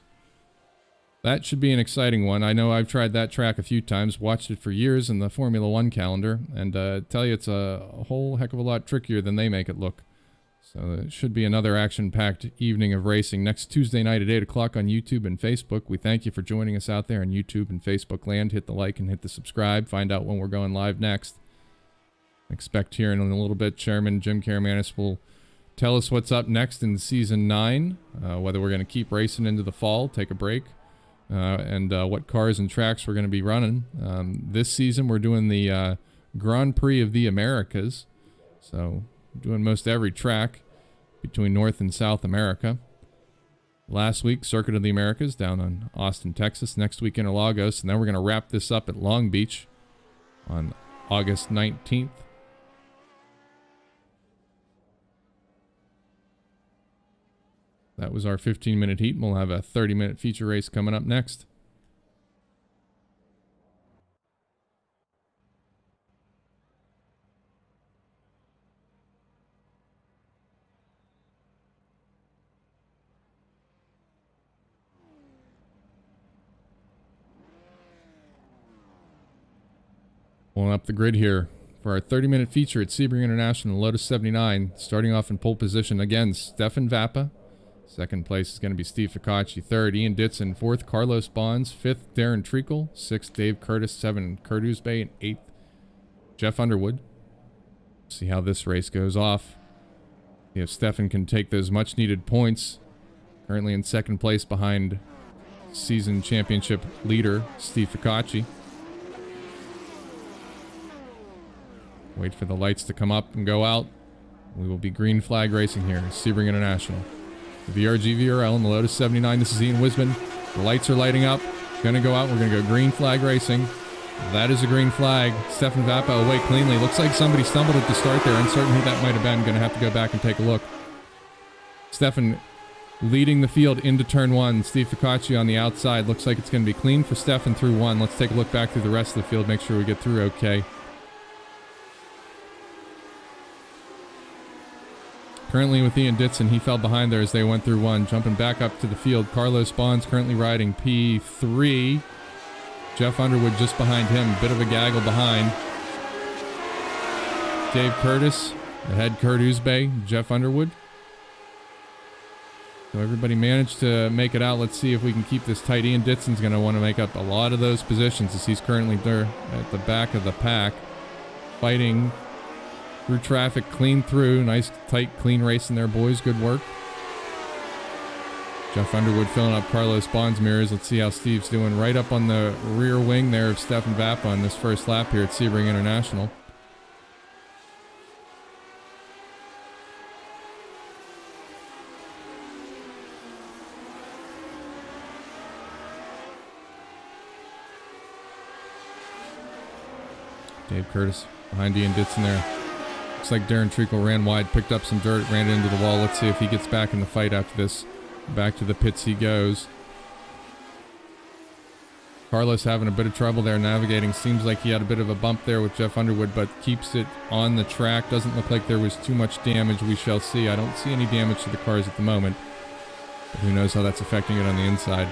That should be an exciting one. I know I've tried that track a few times, watched it for years in the Formula One calendar, and tell you it's a whole heck of a lot trickier than they make it look. So it should be another action-packed evening of racing next Tuesday night at 8 o'clock on YouTube and Facebook. We thank you for joining us out there on YouTube and Facebook land. Hit the like and hit the subscribe. Find out when we're going live next. Expect here in a little bit, Chairman Jim Karamanis will tell us what's up next in Season 9, whether we're going to keep racing into the fall, take a break, and what cars and tracks we're going to be running. This season we're doing the Grand Prix of the Americas, so doing most every track between North and South America. Last week, Circuit of the Americas down on Austin, Texas. Next week, Interlagos, and then we're going to wrap this up at Long Beach on August 19th. That was our 15-minute heat, and we'll have a 30-minute feature race coming up next. Pulling up the grid here. for our 30-minute feature at Sebring International, Lotus 79. Starting off in pole position, again, Stefan Vappa. Second place is going to be Steve Ficacci. Third, Ian Ditson. Fourth, Carlos Bonds. Fifth, Darren Treacle. Sixth, Dave Curtis. Seven, Kurt Ousbay. And eighth, Jeff Underwood. See how this race goes off. See if Stefan can take those much-needed points. Currently in second place behind season championship leader Steve Ficacci. Wait for the lights to come up and go out. We will be green flag racing here, Sebring International. The VRG VRL and the Lotus 79. This is Ian Wisman. The lights are lighting up. It's going to go out. We're going to go green flag racing. That is a green flag. Stefan Vappa away cleanly. Looks like somebody stumbled at the start there. Uncertain who that might have been. Going to have to go back and take a look. Stefan leading the field into turn one. Steve Ficacci on the outside. Looks like it's going to be clean for Stefan through one. Let's take a look back through the rest of the field. Make sure we get through okay. Currently with Ian Ditson, he fell behind there as they went through one. Jumping back up to the field, Carlos Bonds currently riding P3. Jeff Underwood just behind him, bit of a gaggle behind. Dave Curtis, ahead Kurt Ousbay, Jeff Underwood. So everybody managed to make it out. Let's see if we can keep this tight. Ian Ditson's going to want to make up a lot of those positions as he's currently there at the back of the pack. Fighting through traffic, clean through. Nice, tight, clean racing there, boys. Good work. Jeff Underwood filling up Carlos Bonds' mirrors. Let's see how Steve's doing. Right up on the rear wing there of Stefan Vappa on this first lap here at Sebring International. Dave Curtis behind Ian Ditson there. Looks like Darren Treacle ran wide, picked up some dirt, ran it into the wall. Let's see if he gets back in the fight after this. Back to the pits he goes. Carlos having a bit of trouble there navigating. Seems like he had a bit of a bump there with Jeff Underwood, but keeps it on the track. Doesn't look like there was too much damage. We shall see. I don't see any damage to the cars at the moment, but who knows how that's affecting it on the inside.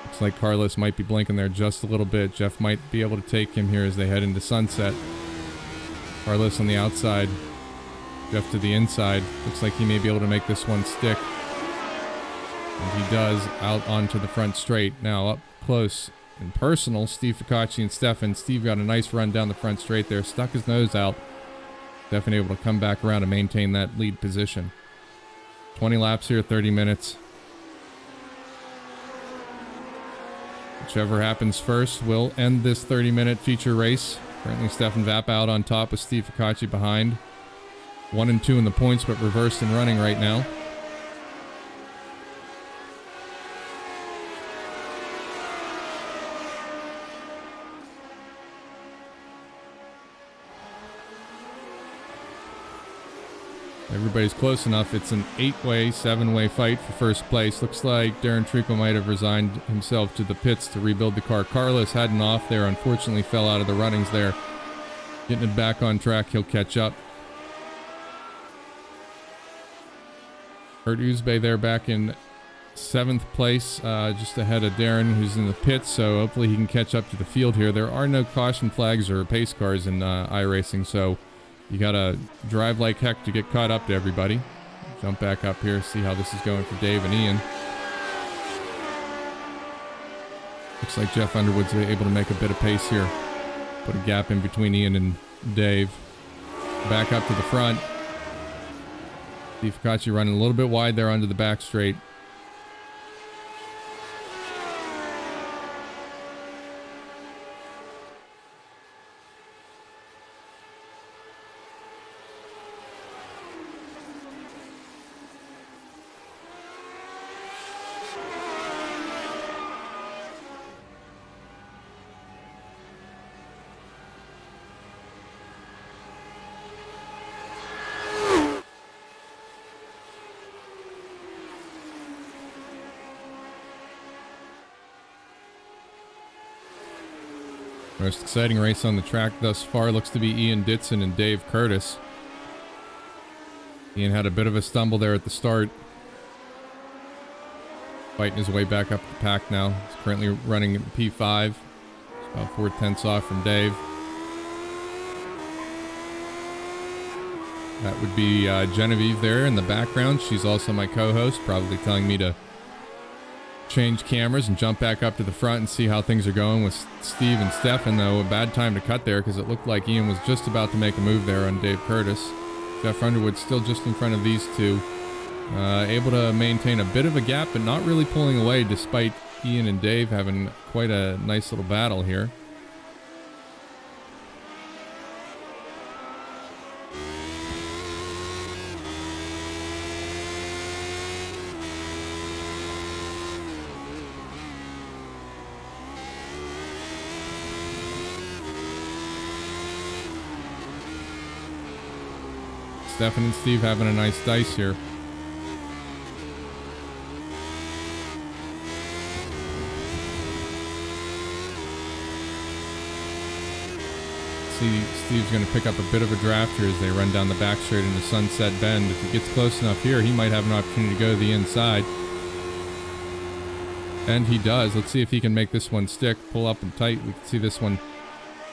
Looks like Carlos might be blinking there just a little bit. Jeff might be able to take him here as they head into sunset. Carlos on the outside. Jeff to the inside. Looks like he may be able to make this one stick. And he does, out onto the front straight. Now up close and personal, Steve Ficacci and Stefan. Steve got a nice run down the front straight there. Stuck his nose out. Stefan able to come back around and maintain that lead position. 20 laps here, 30 minutes. Whichever happens first will end this 30-minute feature race. Currently Stefan Vappa out on top with Steve Ficacci behind. 1 and 2 in the points, but reversed and running right now. Everybody's close enough. It's an 8-way, 7-way fight for first place. Looks like Darren Treacle might have resigned himself to the pits to rebuild the car. Carlos had an off there. Unfortunately fell out of the runnings there. Getting it back on track. He'll catch up. Kurt Ousbay there back in 7th place, just ahead of Darren, who's in the pits, so hopefully he can catch up to the field here. There are no caution flags or pace cars in iRacing, so you gotta drive like heck to get caught up to everybody. Jump back up here, see how this is going for Dave and Ian. Looks like Jeff Underwood's able to make a bit of pace here. Put a gap in between Ian and Dave. Back up to the front. Steve Ficacci running a little bit wide there onto the back straight. Most exciting race on the track thus far looks to be Ian Ditson and Dave Curtis. Ian had a bit of a stumble there at the start. Fighting his way back up the pack now. He's currently running P5. He's about 4/10 off from Dave. That would be Genevieve there in the background. She's also my co-host, probably telling me to change cameras and jump back up to the front and see how things are going with Steve and Stefan, though. A bad time to cut there because it looked like Ian was just about to make a move there on Dave Curtis. Jeff Underwood still just in front of these two. Able to maintain a bit of a gap, but not really pulling away despite Ian and Dave having quite a nice little battle here. Stefan and Steve having a nice dice here. See, Steve's going to pick up a bit of a draft here as they run down the back straight into Sunset Bend. If he gets close enough here, he might have an opportunity to go to the inside. And he does. Let's see if he can make this one stick. Pull up and tight. We can see this one.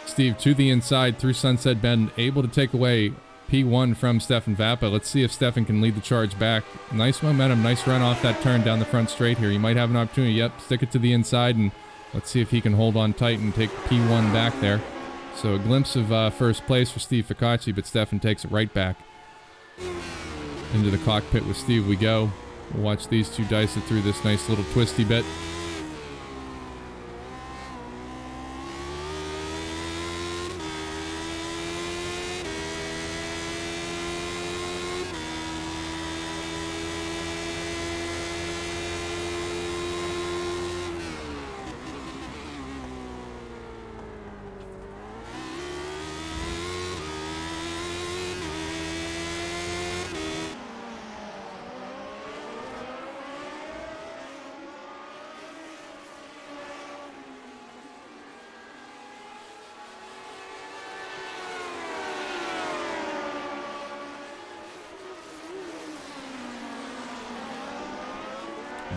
Steve to the inside through Sunset Bend, able to take away P1 from Stefan Vappa. Let's see if Stefan can lead the charge back. Nice momentum, nice run off that turn down the front straight here. He might have an opportunity. Yep, stick it to the inside, and let's see if he can hold on tight and take P1 back there. So a glimpse of first place for Steve Ficacci, but Stefan takes it right back. Into the cockpit with Steve we go. We'll watch these two dice it through this nice little twisty bit.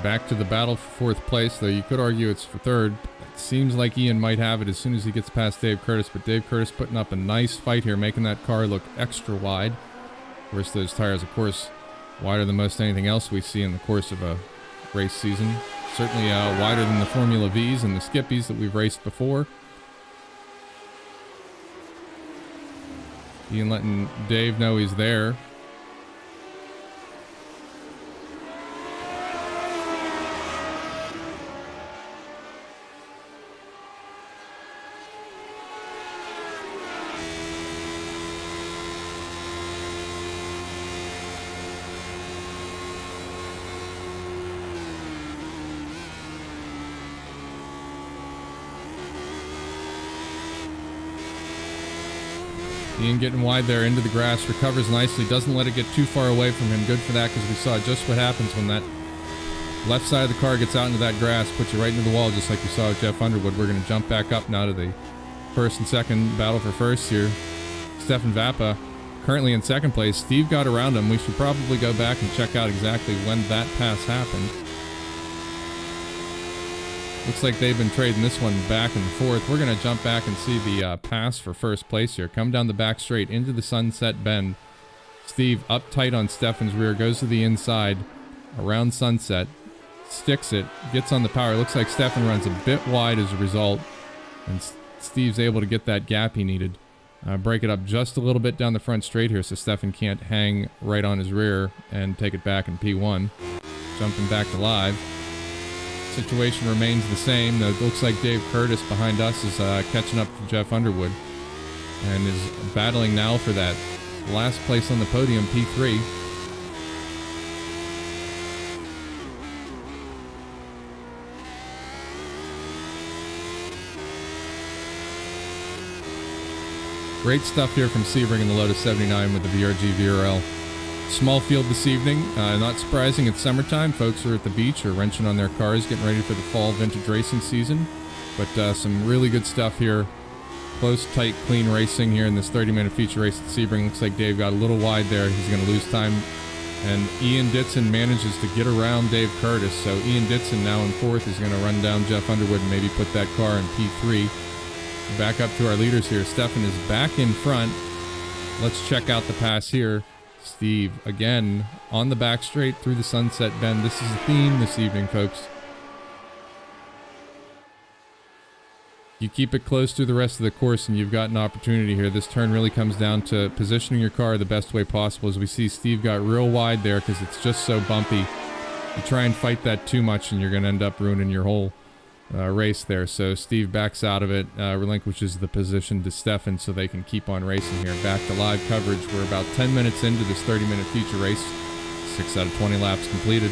Back to the battle for fourth place, though you could argue it's for third. It seems like Ian might have it as soon as he gets past Dave Curtis, but Dave Curtis putting up a nice fight here, making that car look extra wide. Of course, those tires, of course, wider than most anything else we see in the course of a race season. Certainly wider than the Formula Vs and the Skippies that we've raced before. Ian letting Dave know he's there. Ian getting wide there into the grass, recovers nicely, doesn't let it get too far away from him. Good for that, because we saw just what happens when that left side of the car gets out into that grass, puts you right into the wall, just like we saw with Jeff Underwood. We're going to jump back up now to the first and second battle for first here. Stefan Vappa currently in second place. Steve got around him. We should probably go back and check out exactly when that pass happened. Looks like they've been trading this one back and forth. We're going to jump back and see the pass for first place here. Come down the back straight into the Sunset Bend. Steve up tight on Stefan's rear, goes to the inside, around Sunset, sticks it, gets on the power. Looks like Stefan runs a bit wide as a result, and Steve's able to get that gap he needed. Break it up just a little bit down the front straight here so Stefan can't hang right on his rear and take it back in P1. Jumping back to live. Situation remains the same, though it looks like Dave Curtis behind us is catching up to Jeff Underwood and is battling now for that last place on the podium, P3. Great stuff here from Sebring in the Lotus 79 with the VRG VRL. Small field this evening. Not surprising, it's summertime. Folks are at the beach or wrenching on their cars, getting ready for the fall vintage racing season. But some really good stuff here. Close, tight, clean racing here in this 30-minute feature race at Sebring. Looks like Dave got a little wide there. He's going to lose time. And Ian Ditson manages to get around Dave Curtis. So Ian Ditson now in fourth is going to run down Jeff Underwood and maybe put that car in P3. Back up to our leaders here. Stefan is back in front. Let's check out the pass here. Steve, again, on the back straight through the sunset bend. This is a theme this evening, folks. You keep it close through the rest of the course and you've got an opportunity here. This turn really comes down to positioning your car the best way possible. As we see, Steve got real wide there because it's just so bumpy. You try and fight that too much and you're going to end up ruining your whole race there. So Steve backs out of it, relinquishes the position to Stefan so they can keep on racing here. Back to live coverage. We're about 10 minutes into this 30-minute feature race. 6 out of 20 laps completed.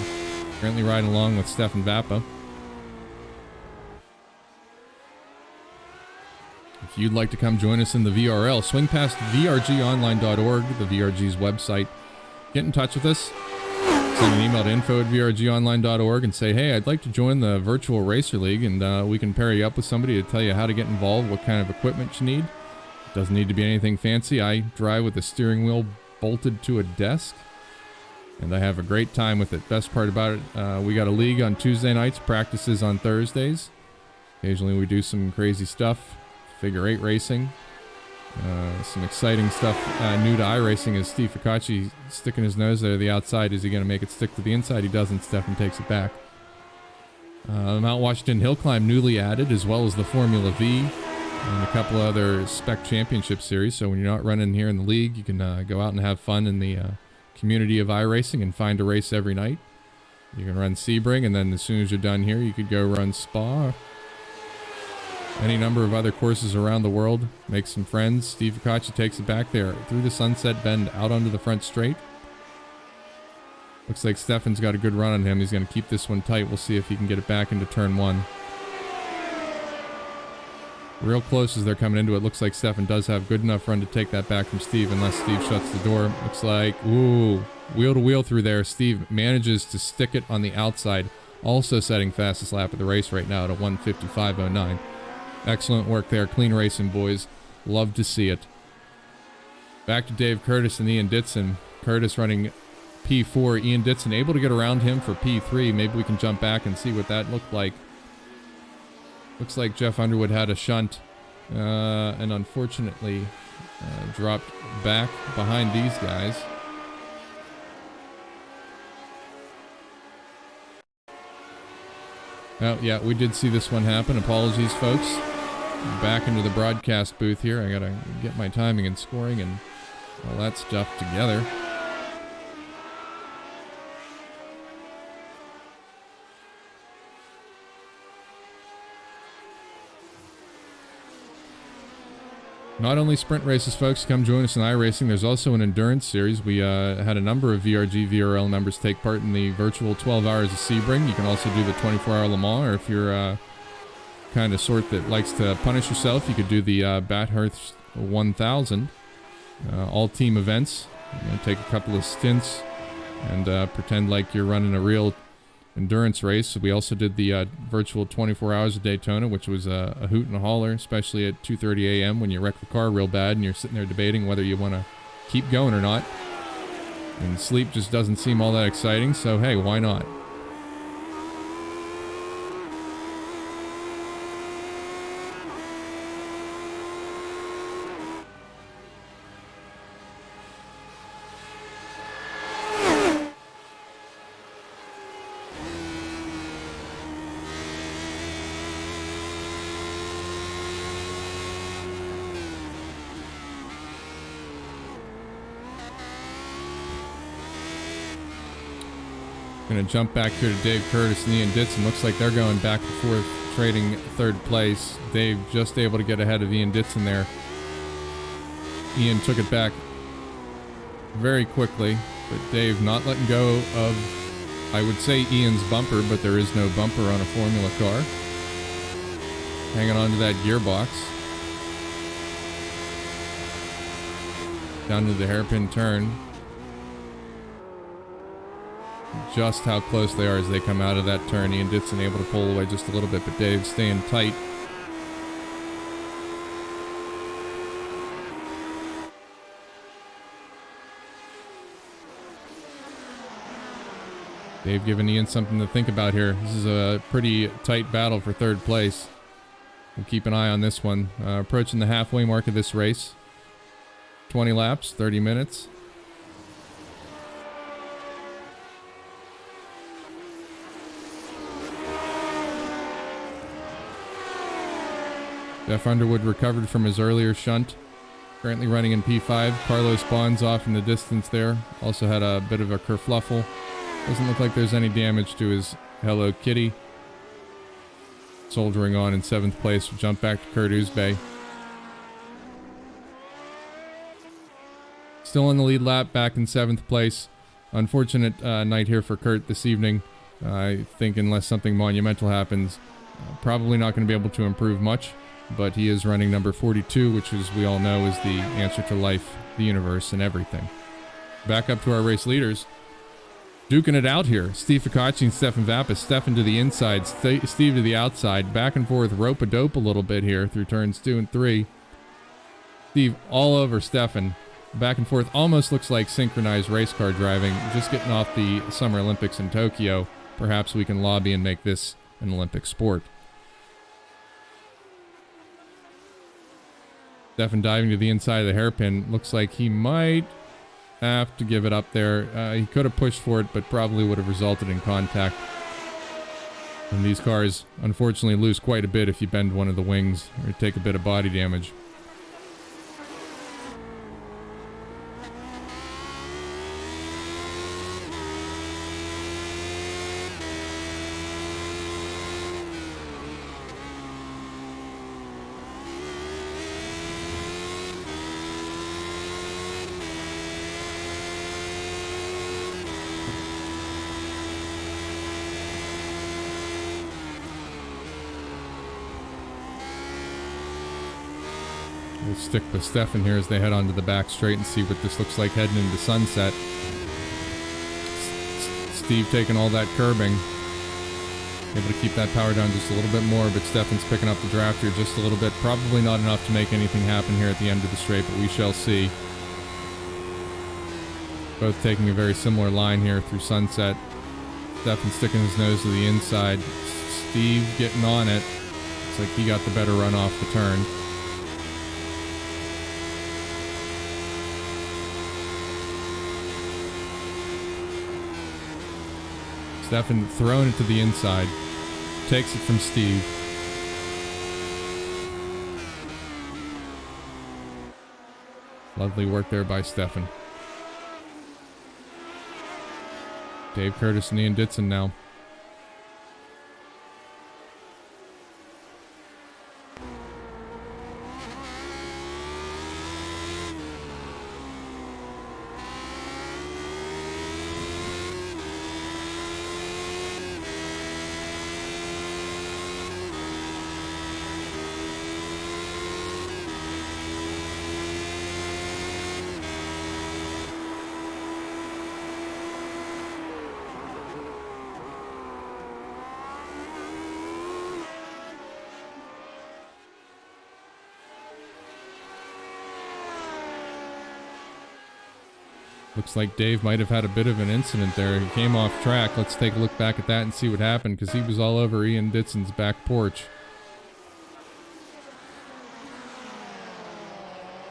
Currently riding along with Stefan Vappa. If you'd like to come join us in the VRL, swing past vrgonline.org, the VRG's website. Get in touch with us. Send an email to info@vrgonline.org and say, hey, I'd like to join the Virtual Racer League, and we can pair you up with somebody to tell you how to get involved, what kind of equipment you need. It doesn't need to be anything fancy. I drive with a steering wheel bolted to a desk, and I have a great time with it. Best part about it, we got a league on Tuesday nights, practices on Thursdays. Occasionally we do some crazy stuff. Figure 8 racing. Some exciting stuff new to iRacing is Steve Ficacci sticking his nose there to the outside. Is he going to make it stick to the inside? He doesn't. Stefan takes it back. Mount Washington Hill Climb newly added, as well as the Formula V and a couple other spec championship series. So when you're not running here in the league, you can go out and have fun in the community of iRacing and find a race every night. You can run Sebring, and then as soon as you're done here, you could go run Spa. Any number of other courses around the world. Make some friends. Steve Ficacci takes it back there through the sunset bend out onto the front straight. Looks like Stefan's got a good run on him. He's going to keep this one tight. We'll see if he can get it back into turn 1. Real close as they're coming into it. Looks like Stefan does have good enough run to take that back from Steve unless Steve shuts the door. Looks like, ooh, wheel to wheel through there. Steve manages to stick it on the outside. Also setting fastest lap of the race right now at a 1:55.09. Excellent work there. Clean racing, boys. Love to see it. Back to Dave Curtis and Ian Ditson. Curtis running P4. Ian Ditson able to get around him for P3. Maybe we can jump back and see what that looked like. Looks like Jeff Underwood had a shunt and unfortunately dropped back behind these guys. Oh, yeah, we did see this one happen. Apologies, folks. Back into the broadcast booth here. I gotta get my timing and scoring and all that stuff together. Not only sprint races, folks, come join us in iRacing. There's also an endurance series. We had a number of VRG VRL members take part in the virtual 12 hours of Sebring. You can also do the 24-hour Le Mans, or if you're kind of sort that likes to punish yourself, you could do the Bathurst 1000. All team events. Take a couple of stints and pretend like you're running a real endurance race. We also did the virtual 24 hours of Daytona, which was a hoot and a holler, especially at 2:30 a.m. when you wreck the car real bad and you're sitting there debating whether you want to keep going or not. And sleep just doesn't seem all that exciting, so hey, why not? Going to jump back here to Dave Curtis and Ian Ditson. Looks like they're going back and forth, trading third place. Dave just able to get ahead of Ian Ditson there. Ian took it back very quickly, but Dave not letting go of, I would say, Ian's bumper, but there is no bumper on a Formula car. Hanging on to that gearbox. Down to the hairpin turn. Just how close they are as they come out of that turn. Ian Ditson able to pull away just a little bit, but Dave staying tight. Dave giving Ian something to think about here. This is a pretty tight battle for third place. We'll keep an eye on this one. Approaching the halfway mark of this race. 20 laps, 30 minutes. Jeff Underwood recovered from his earlier shunt. Currently running in P5. Carlos Bonds off in the distance there. Also had a bit of a kerfluffle. Doesn't look like there's any damage to his Hello Kitty. Soldiering on in 7th place. We'll jump back to Kurt Uzbey. Still on the lead lap, back in 7th place. Unfortunate night here for Kurt this evening. I think unless something monumental happens, probably not going to be able to improve much. But he is running number 42, which, as we all know, is the answer to life, the universe, and everything. Back up to our race leaders. Duking it out here. Steve Ficacci and Stefan Vappa. Stefan to the inside, Steve to the outside. Back and forth, rope-a-dope a little bit here through turns 2 and 3. Steve all over Stefan. Back and forth, almost looks like synchronized race car driving. Just getting off the Summer Olympics in Tokyo. Perhaps we can lobby and make this an Olympic sport. Stefan diving to the inside of the hairpin. Looks like he might have to give it up there. He could have pushed for it, but probably would have resulted in contact. And these cars, unfortunately, lose quite a bit if you bend one of the wings or take a bit of body damage. We'll stick with Stefan here as they head onto the back straight and see what this looks like heading into sunset. Steve taking all that curbing. Able to keep that power down just a little bit more, but Stefan's picking up the draft here just a little bit. Probably not enough to make anything happen here at the end of the straight, but we shall see. Both taking a very similar line here through sunset. Stefan sticking his nose to the inside. Steve getting on it. Looks like he got the better run off the turn. Stefan throwing it to the inside. Takes it from Steve. Lovely work there by Stefan. Dave Curtis and Ian Ditson now. Looks like Dave might have had a bit of an incident there. He came off track. Let's take a look back at that and see what happened, because he was all over Ian Ditson's back porch.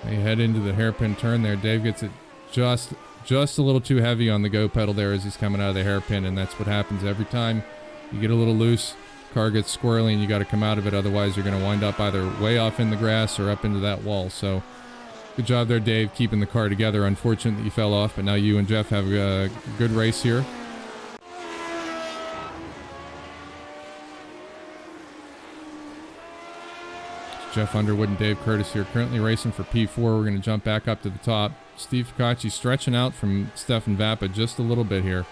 They head into the hairpin turn there. Dave gets it just a little too heavy on the go pedal there as he's coming out of the hairpin, and that's what happens every time you get a little loose. Car gets squirrely and you got to come out of it, otherwise you're going to wind up either way off in the grass or up into that wall. So good job there, Dave, keeping the car together. Unfortunate that you fell off, but now you and Jeff have a good race here. Jeff Underwood and Dave Curtis here currently racing for P4. We're going to jump back up to the top. Steve Ficacci stretching out from Stefan Vappa just a little bit here.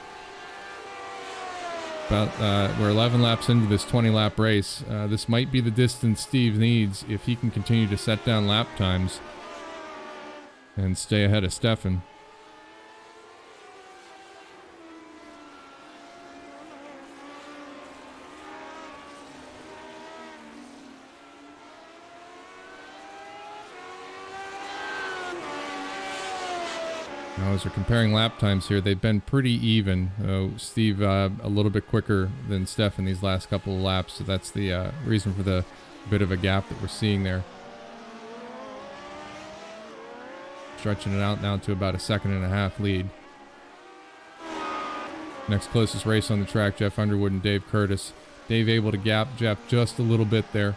We're 11 laps into this 20-lap race. This might be the distance Steve needs if he can continue to set down lap times and stay ahead of Stefan. Now, as we're comparing lap times here, they've been pretty even. Steve a little bit quicker than Stefan these last couple of laps, so that's the reason for the bit of a gap that we're seeing there. Stretching it out now to about a 1.5 second lead. Next closest race on the track, Jeff Underwood and Dave Curtis. Dave able to gap Jeff just a little bit there.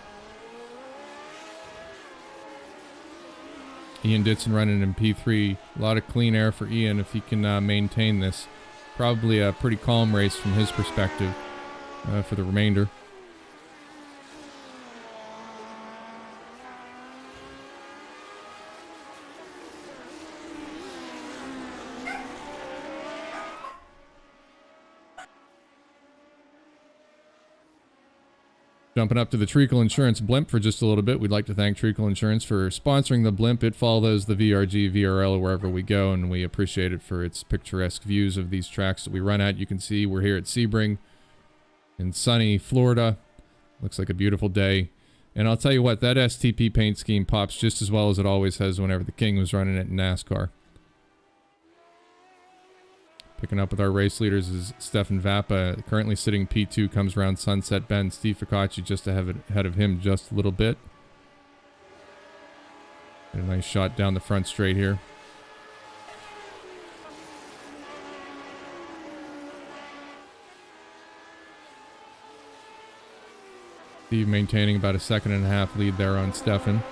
Ian Ditson running in P3. A lot of clean air for Ian if he can maintain this. Probably a pretty calm race from his perspective for the remainder. Jumping up to the Treacle Insurance blimp for just a little bit. We'd like to thank Treacle Insurance for sponsoring the blimp. It follows the VRG VRL wherever we go, and we appreciate it for its picturesque views of these tracks that we run at. You can see we're here at Sebring in sunny Florida. Looks like a beautiful day. And I'll tell you what, that STP paint scheme pops just as well as it always has whenever the King was running it in NASCAR. Picking up with our race leaders is Stefan Vappa, currently sitting P2, comes around Sunset Bend. Steve Ficacci just ahead of him just a little bit. And a nice shot down the front straight here. Steve maintaining about a 1.5 seconds lead there on Stefan.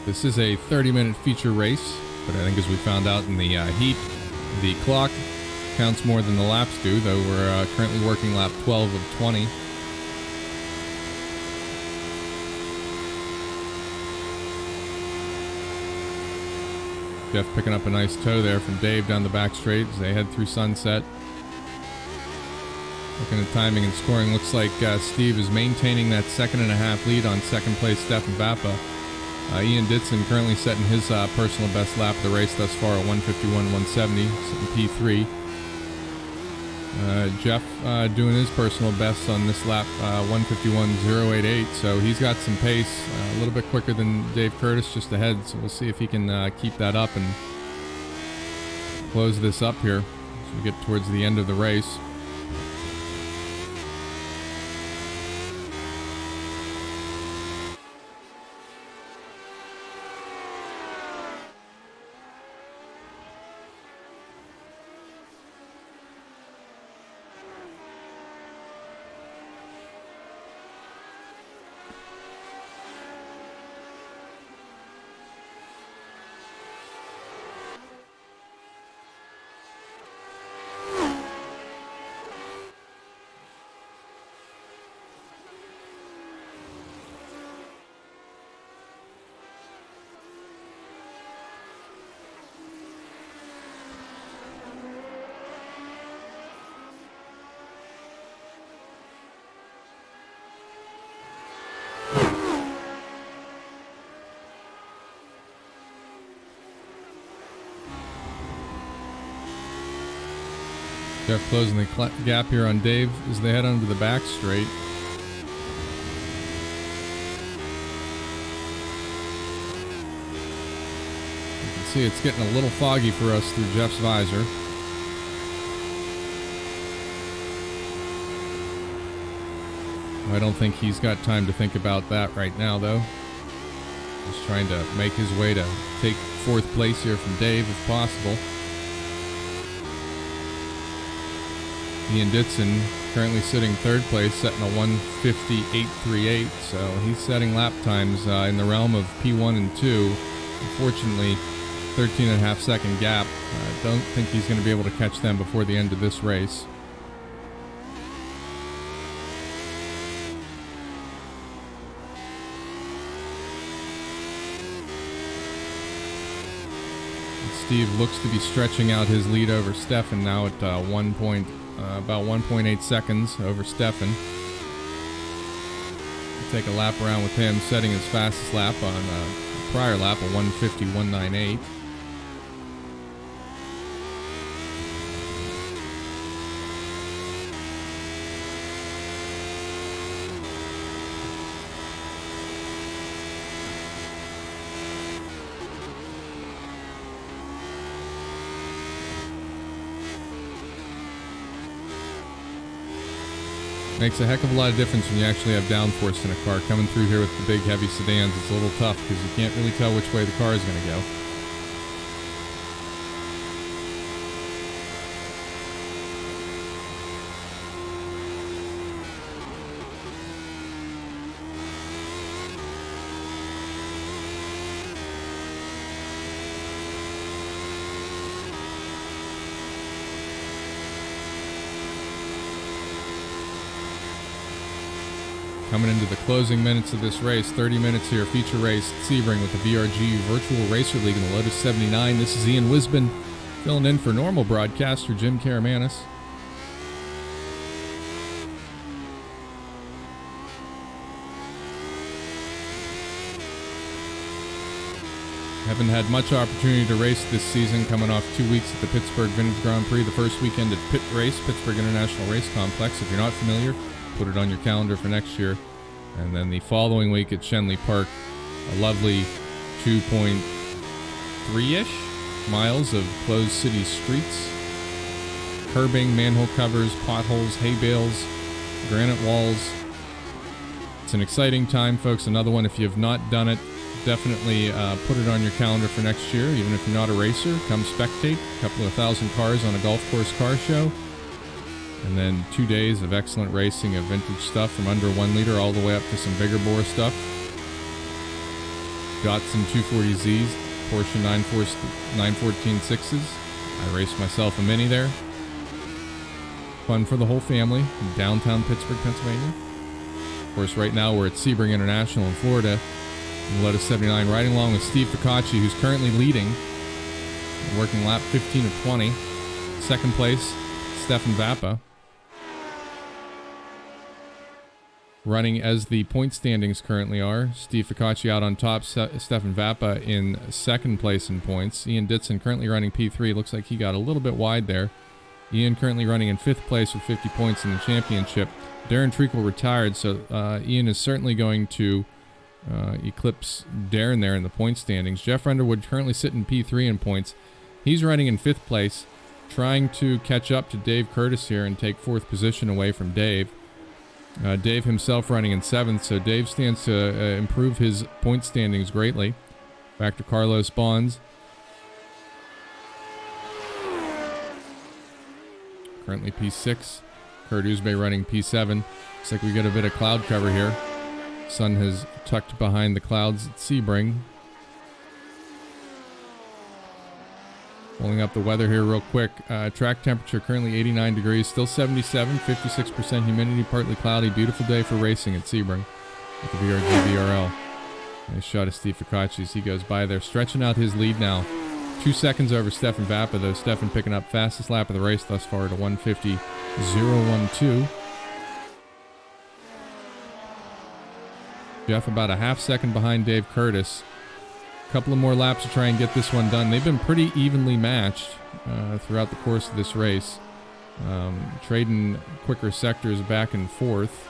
This is a 30-minute feature race, but I think as we found out in the heat, the clock counts more than the laps do, though we're currently working lap 12 of 20. Jeff picking up a nice toe there from Dave down the back straight as they head through Sunset. Looking at timing and scoring, looks like Steve is maintaining that 1.5 seconds lead on second place Stefan Vappa. Ian Ditson currently setting his personal best lap of the race thus far at 151.170, sitting P3. Jeff doing his personal best on this lap, 151.088, so he's got some pace, a little bit quicker than Dave Curtis just ahead, so we'll see if he can keep that up and close this up here as we get towards the end of the race. Jeff closing the gap here on Dave as they head onto the back straight. You can see it's getting a little foggy for us through Jeff's visor. I don't think he's got time to think about that right now, though. Just trying to make his way to take fourth place here from Dave if possible. Ian Ditson currently sitting third place, setting a 1:58.38, so he's setting lap times in the realm of P1 and 2. Unfortunately, 13.5 second gap. Don't think he's going to be able to catch them before the end of this race. Steve looks to be stretching out his lead over Stefan now at about 1.8 seconds over Stefan. We'll take a lap around with him, setting his fastest lap on a prior lap, a 1:50.198. Makes a heck of a lot of difference when you actually have downforce in a car. Coming through here with the big heavy sedans, it's a little tough because you can't really tell which way the car is going to go. Coming into the closing minutes of this race, 30 minutes here, feature race at Sebring with the VRG Virtual Racer League in the Lotus 79. This is Ian Wisbin filling in for normal broadcaster Jim Karamanis. Haven't had much opportunity to race this season, coming off 2 weeks at the Pittsburgh Vintage Grand Prix, the first weekend at Pitt Race, Pittsburgh International Race Complex. If you're not familiar, put it on your calendar for next year. And then the following week at Shenley Park, a lovely 2.3-ish miles of closed city streets, curbing, manhole covers, potholes, hay bales, granite walls. It's an exciting time, folks. Another one, if you have not done it, definitely put it on your calendar for next year. Even if you're not a racer, come spectate. A couple of thousand cars on a golf course car show. And then 2 days of excellent racing of vintage stuff from under 1 liter all the way up to some bigger bore stuff. Datsun 240Zs, Porsche 914 6s. I raced myself a Mini there. Fun for the whole family in downtown Pittsburgh, Pennsylvania. Of course, right now we're at Sebring International in Florida. In Lotus 79, riding along with Steve Ficacci, who's currently leading. Working lap 15 of 20. Second place, Stefan Vappa. Running as the point standings currently are. Steve Ficacci out on top, Stefan Vappa in second place in points. Ian Ditson currently running P3. Looks like he got a little bit wide there. Ian currently running in fifth place with 50 points in the championship. Darren Treacle retired, so Ian is certainly going to eclipse Darren there in the point standings. Jeff Underwood currently sitting P3 in points. He's running in fifth place, trying to catch up to Dave Curtis here and take fourth position away from Dave. Dave himself running in seventh, so Dave stands to improve his point standings greatly. Back to Carlos Bonds. Currently P6. Kurt Uzbey running P7. Looks like we get a bit of cloud cover here. Sun has tucked behind the clouds at Sebring. Pulling up the weather here real quick. Track temperature currently 89 degrees, still 77, 56% humidity, partly cloudy. Beautiful day for racing at Sebring with the VRG VRL. Nice shot of Steve Ficacci as he goes by there, stretching out his lead now. 2 seconds over Stefan Vappa, though. Stefan picking up fastest lap of the race thus far at a 1:50.012. Jeff about a half second behind Dave Curtis. Couple of more laps to try and get this one done. They've been pretty evenly matched throughout the course of this race, trading quicker sectors back and forth.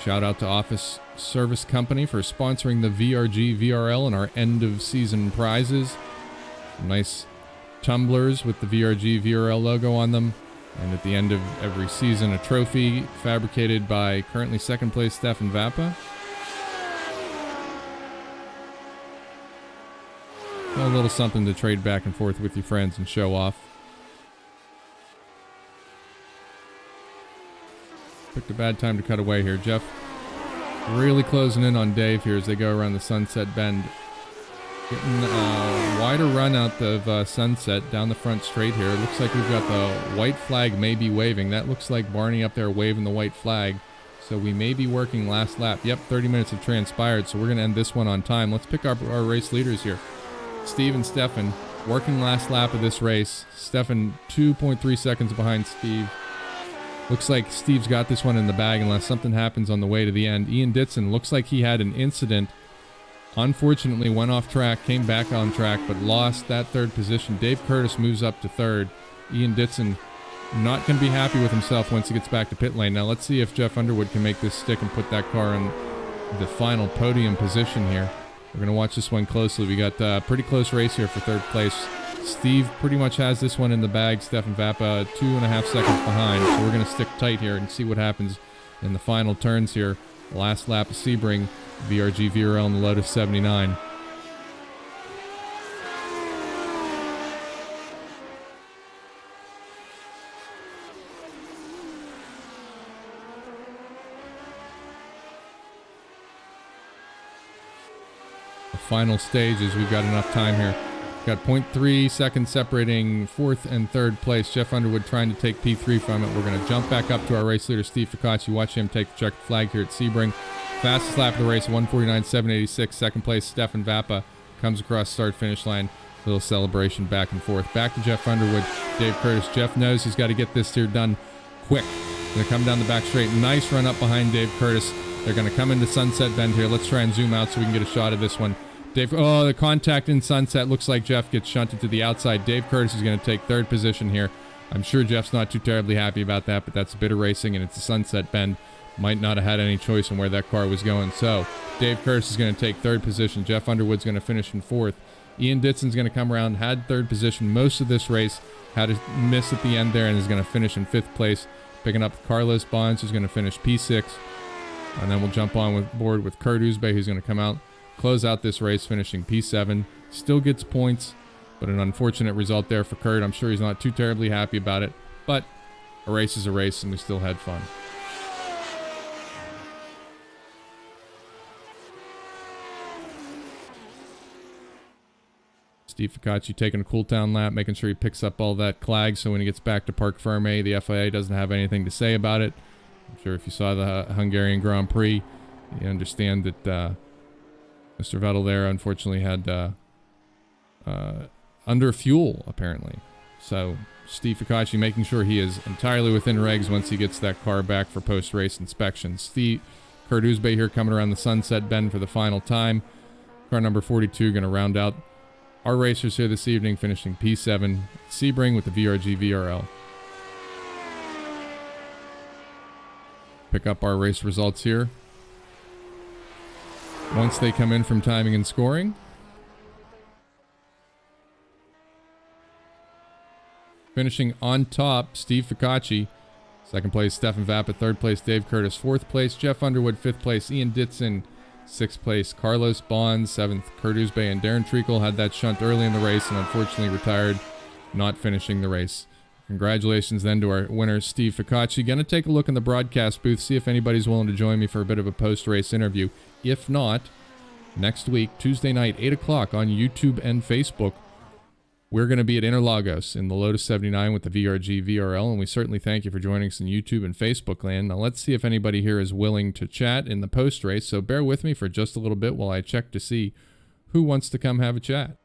Shout out to Office Service Company for sponsoring the VRG VRL and our end of season prizes. Nice tumblers with the VRG VRL logo on them. And at the end of every season, a trophy fabricated by currently second place Stefan Vappa. A little something to trade back and forth with your friends and show off. Picked a bad time to cut away here. Jeff really closing in on Dave here as they go around the Sunset Bend. Getting a wider run out of Sunset down the front straight here. Looks like we've got the white flag maybe waving. That looks like Barney up there waving the white flag. So we may be working last lap. Yep, 30 minutes have transpired, so we're going to end this one on time. Let's pick up our race leaders here. Steve and Stefan working last lap of this race. Stefan 2.3 seconds behind Steve. Looks like Steve's got this one in the bag unless something happens on the way to the end. Ian Ditson looks like he had an incident. Unfortunately, went off track, came back on track, but lost that third position. Dave Curtis moves up to third. Ian Ditson not going to be happy with himself once he gets back to pit lane. Now let's see if Jeff Underwood can make this stick and put that car in the final podium position here. We're going to watch this one closely. We got a pretty close race here for third place. Steve pretty much has this one in the bag. Stefan Vappa 2.5 seconds behind. So we're going to stick tight here and see what happens in the final turns here. Last lap of Sebring, VRG VRL in the Lotus 79. The final stage is we've got enough time here. Got 0.3 seconds separating fourth and third place. Jeff Underwood trying to take P3 from it. We're going to jump back up to our race leader, Steve Ficacci. Watch him take the checkered flag here at Sebring. Fastest lap of the race, 1:49.786. Second place, Stefan Vappa comes across start-finish line. Little celebration back and forth. Back to Jeff Underwood, Dave Curtis. Jeff knows he's got to get this here done quick. Going to come down the back straight. Nice run up behind Dave Curtis. They're going to come into Sunset Bend here. Let's try and zoom out so we can get a shot of this one. Dave, oh, the contact in Sunset. Looks like Jeff gets shunted to the outside. Dave Curtis is going to take third position here. I'm sure Jeff's not too terribly happy about that, but that's a bit of racing, and it's a Sunset Bend. Might not have had any choice in where that car was going. So Dave Curtis is going to take third position. Jeff Underwood's going to finish in fourth. Ian Ditson's going to come around, had third position most of this race, had a miss at the end there, and is going to finish in fifth place. Picking up Carlos Bonds, who's going to finish P6. And then we'll jump on board with Kurt Uzbey, who's going to come out, close out this race, finishing P7. Still gets points, but an unfortunate result there for Kurt. I'm sure he's not too terribly happy about it, but a race is a race, and we still had fun. Steve Ficacci taking a cool down lap, making sure he picks up all that clag so when he gets back to Parc Ferme, the FIA doesn't have anything to say about it. I'm sure if you saw the Hungarian Grand Prix, you understand that Mr. Vettel there unfortunately had under fuel, apparently. So Steve Ficacci making sure he is entirely within regs once he gets that car back for post-race inspection. Kurt Uzbey here coming around the Sunset Bend for the final time. Car number 42 going to round out our racers here this evening, finishing P7, Sebring with the VRG VRL. Pick up our race results here once they come in from timing and scoring. Finishing on top, Steve Ficacci. Second place, Stefan Vappa. Third place, Dave Curtis. Fourth place, Jeff Underwood. Fifth place, Ian Ditson. Sixth place, Carlos Bonds. Seventh, Kurt Uzbey. And Darren Treacle had that shunt early in the race and unfortunately retired, not finishing the race. Congratulations then to our winner, Steve Ficacci. Going to take a look in the broadcast booth, see if anybody's willing to join me for a bit of a post-race interview. If not, next week, Tuesday night, 8 o'clock on YouTube and Facebook, we're going to be at Interlagos in the Lotus 79 with the VRG VRL, and we certainly thank you for joining us in YouTube and Facebook land. Now let's see if anybody here is willing to chat in the post-race, so bear with me for just a little bit while I check to see who wants to come have a chat.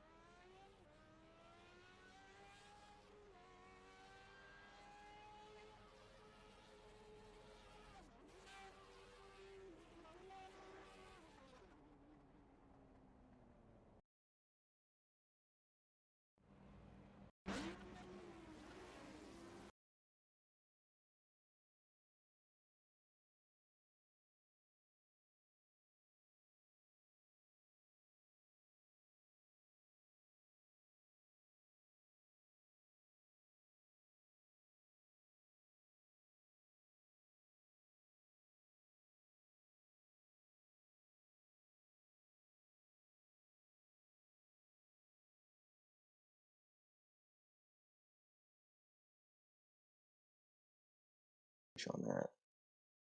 advantage on that.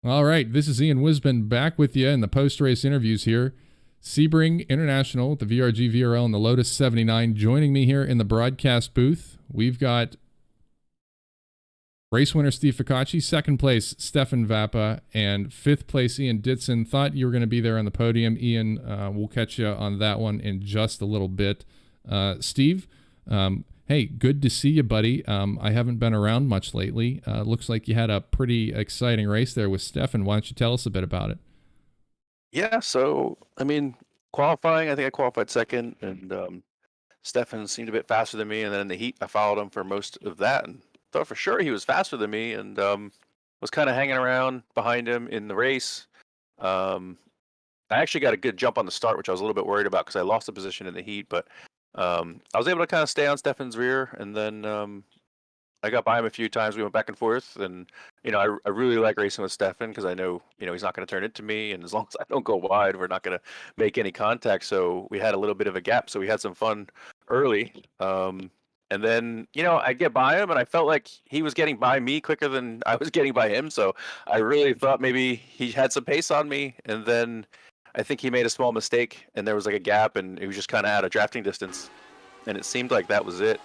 All right, this is Ian Wisbin back with you in the post-race interviews here. Sebring International, the VRG VRL, and the Lotus 79 joining me here in the broadcast booth. We've got race winner Steve Ficacci, second place Stefan Vappa, and fifth place Ian Ditson. Thought you were going to be there on the podium. Ian, we'll catch you on that one in just a little bit. Steve, hey, good to see you, buddy. I haven't been around much lately. Looks like you had a pretty exciting race there with Stefan. Why don't you tell us a bit about it? Yeah, so I mean, qualifying, I think I qualified second, and Stefan seemed a bit faster than me. And then in the heat, I followed him for most of that, and thought for sure he was faster than me, and was kind of hanging around behind him in the race. I actually got a good jump on the start, which I was a little bit worried about because I lost the position in the heat, but I was able to kind of stay on Stefan's rear, and then I got by him a few times. We went back and forth, and I really like racing with Stefan because I know he's not going to turn into me, and as long as I don't go wide, we're not going to make any contact. So we had a little bit of a gap, so we had some fun early. And then I get by him, and I felt like he was getting by me quicker than I was getting by him. So I really thought maybe he had some pace on me, and then I think he made a small mistake, and there was like a gap, and he was just kind of out of drafting distance, and it seemed like that was it.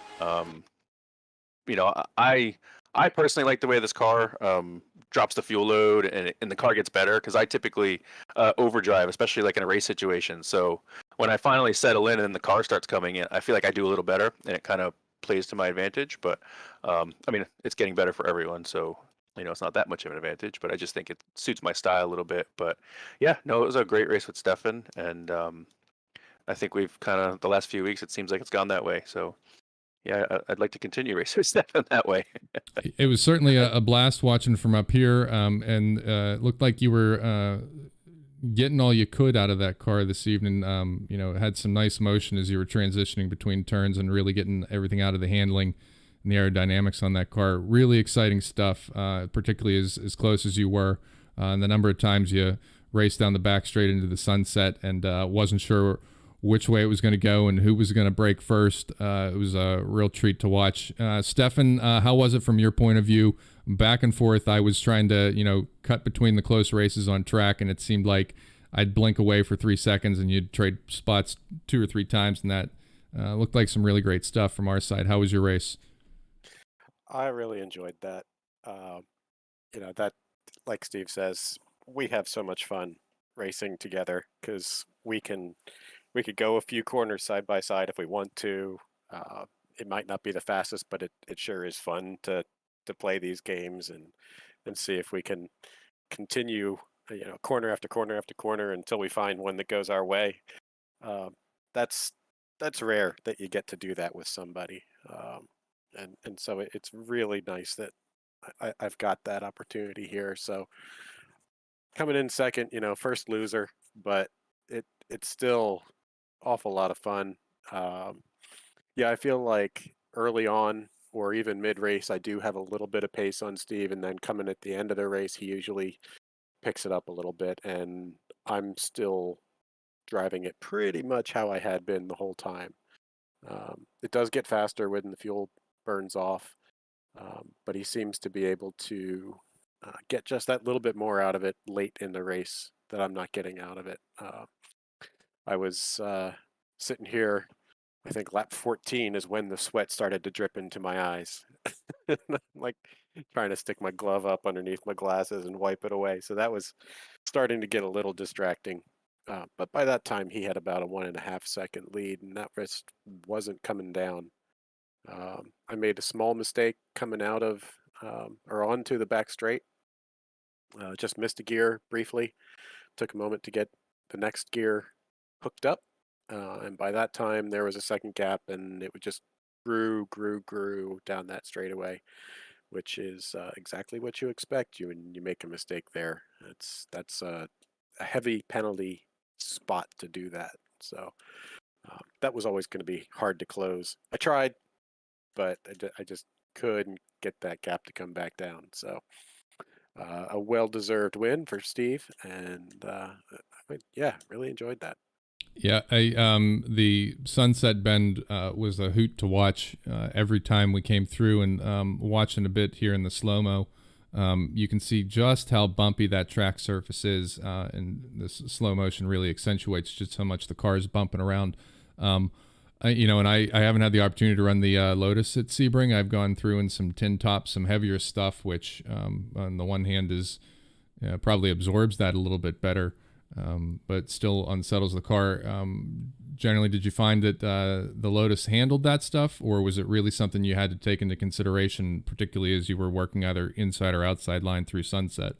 I personally like the way this car drops the fuel load, and the car gets better because I typically overdrive, especially like in a race situation. So when I finally settle in and the car starts coming in, I feel like I do a little better, and it kind of plays to my advantage. But I mean, it's getting better for everyone, so it's not that much of an advantage. But I just think it suits my style a little bit. But yeah, no, it was a great race with Stefan, and I think we've kind of the last few weeks it seems like it's gone that way. So. Yeah, I'd like to continue racing with Stefan that way. It was certainly a blast watching from up here, and it looked like you were getting all you could out of that car this evening. It had some nice motion as you were transitioning between turns and really getting everything out of the handling and the aerodynamics on that car. Really exciting stuff, particularly as close as you were. And the number of times you raced down the back straight into the sunset and wasn't sure which way it was going to go and who was going to break first. It was a real treat to watch. Stefan, how was it from your point of view? Back and forth, I was trying to, cut between the close races on track, and it seemed like I'd blink away for 3 seconds and you'd trade spots 2 or 3 times, and that looked like some really great stuff from our side. How was your race? I really enjoyed that. That, like Steve says, we have so much fun racing together because we could go a few corners side by side if we want to. It might not be the fastest, but it sure is fun to play these games and see if we can continue, corner after corner after corner until we find one that goes our way. That's rare that you get to do that with somebody. And so it's really nice that I've got that opportunity here. So coming in second, first loser, but it's still awful lot of fun. Yeah, I feel like early on or even mid-race, I do have a little bit of pace on Steve, and then coming at the end of the race, he usually picks it up a little bit, and I'm still driving it pretty much how I had been the whole time. It does get faster when the fuel burns off, but he seems to be able to get just that little bit more out of it late in the race that I'm not getting out of it. I was sitting here, I think lap 14 is when the sweat started to drip into my eyes. I'm like trying to stick my glove up underneath my glasses and wipe it away. So that was starting to get a little distracting. But by that time, he had about a 1.5 second lead, and that just wasn't coming down. I made a small mistake coming out of or onto the back straight. Just missed a gear briefly. Took a moment to get the next gear hooked up. And by that time, there was a second gap, and it would just grew down that straightaway, which is exactly what you expect when you make a mistake there. That's a heavy penalty spot to do that. So that was always going to be hard to close. I tried, but I just couldn't get that gap to come back down. So a well-deserved win for Steve, and yeah, really enjoyed that. Yeah, the Sunset Bend was a hoot to watch every time we came through, and watching a bit here in the slow-mo. You can see just how bumpy that track surface is, and this slow motion really accentuates just how much the car is bumping around. I haven't had the opportunity to run the Lotus at Sebring. I've gone through in some tin tops, some heavier stuff, which on the one hand is probably absorbs that a little bit better, but still unsettles the car. Generally, did you find that the Lotus handled that stuff, or was it really something you had to take into consideration, particularly as you were working either inside or outside line through sunset?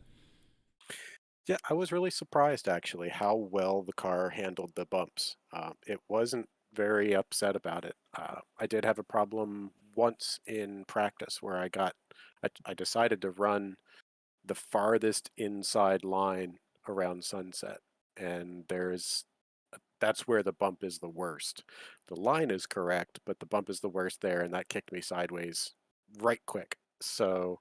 Yeah, I was really surprised actually how well the car handled the bumps. It wasn't very upset about it. I did have a problem once in practice where I decided to run the farthest inside line around sunset, and that's where the bump is the worst. The line is correct, but the bump is the worst there, and that kicked me sideways right quick. So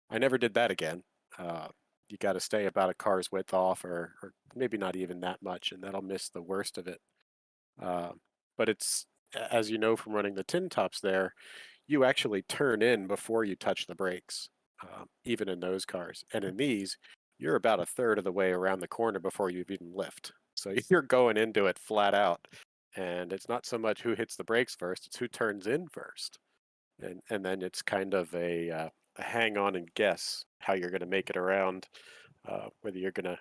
I never did that again. Uh, you got to stay about a car's width off, or maybe not even that much, and that'll miss the worst of it. Uh, but as you know from running the tin tops there, you actually turn in before you touch the brakes, even in those cars. And in these, you're about a third of the way around the corner before you've even lift. So you're going into it flat out. And it's not so much who hits the brakes first, it's who turns in first. And then it's kind of a hang on and guess how you're going to make it around, whether you're going to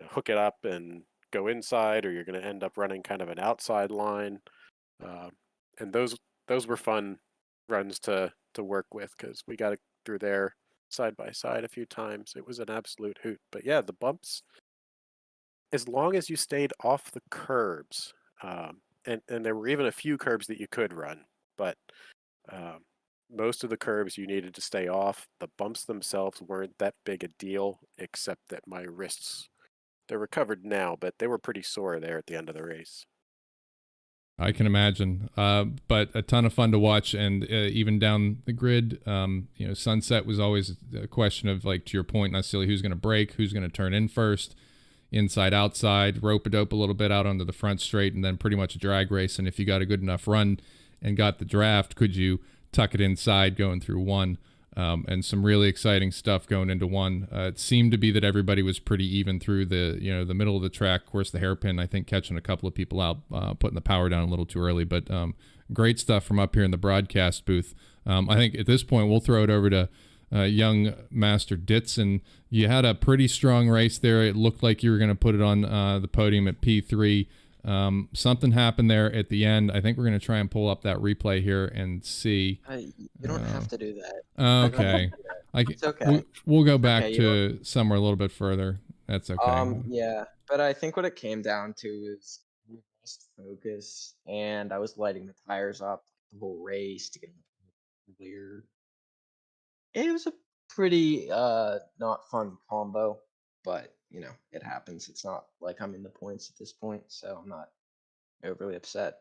hook it up and go inside, or you're going to end up running kind of an outside line. Uh, and those were fun runs to work with because we got it through there side by side a few times. It was an absolute hoot. But yeah, the bumps, as long as you stayed off the curbs, and there were even a few curbs that you could run, but um, most of the curbs you needed to stay off. The bumps themselves weren't that big a deal, except that my wrists, they're recovered now, but they were pretty sore there at the end of the race. I can imagine, but a ton of fun to watch, and even down the grid, sunset was always a question of, like, to your point, not necessarily who's going to break, who's going to turn in first, inside, outside, rope-a-dope a little bit out onto the front straight, and then pretty much a drag race. And if you got a good enough run and got the draft, could you tuck it inside going through one? And some really exciting stuff going into one. It seemed to be that everybody was pretty even through the middle of the track. Of course, the hairpin, I think, catching a couple of people out, putting the power down a little too early. But great stuff from up here in the broadcast booth. I think at this point we'll throw it over to young Master Ditson. You had a pretty strong race there. It looked like you were going to put it on the podium at P3. Something happened there at the end. I think we're going to try and pull up that replay here and see. You don't have to do that. Okay. It's okay. We'll go back to somewhere a little bit further. That's okay. Yeah, but I think what it came down to is we lost focus, and I was lighting the tires up the whole race to get them clear. It was a pretty not fun combo, but it happens. It's not like I'm in the points at this point, so I'm not overly upset.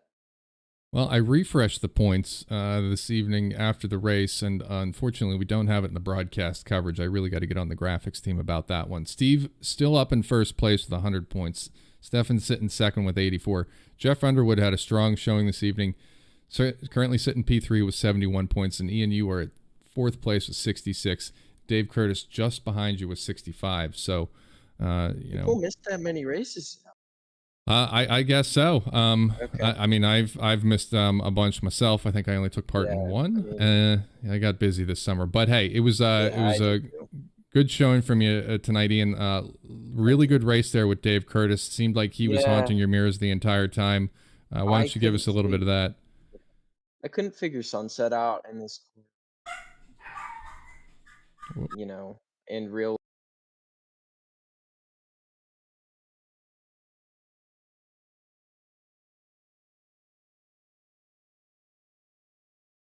Well, I refreshed the points this evening after the race, and unfortunately, we don't have it in the broadcast coverage. I really got to get on the graphics team about that one. Steve still up in first place with 100 points. Stefan's sitting second with 84. Jeff Underwood had a strong showing this evening. So currently sitting P3 with 71 points, and Ian, you are at fourth place with 66. Dave Curtis just behind you with 65. So, People missed that many races. I guess so. Okay. I mean, I've missed a bunch myself. I think I only took part in one. I got busy this summer, but hey, it was a good showing from you tonight, Ian. Really good race there with Dave Curtis. Seemed like he was haunting your mirrors the entire time. Why don't you give us a little bit of that? I couldn't figure sunset out in this, in real.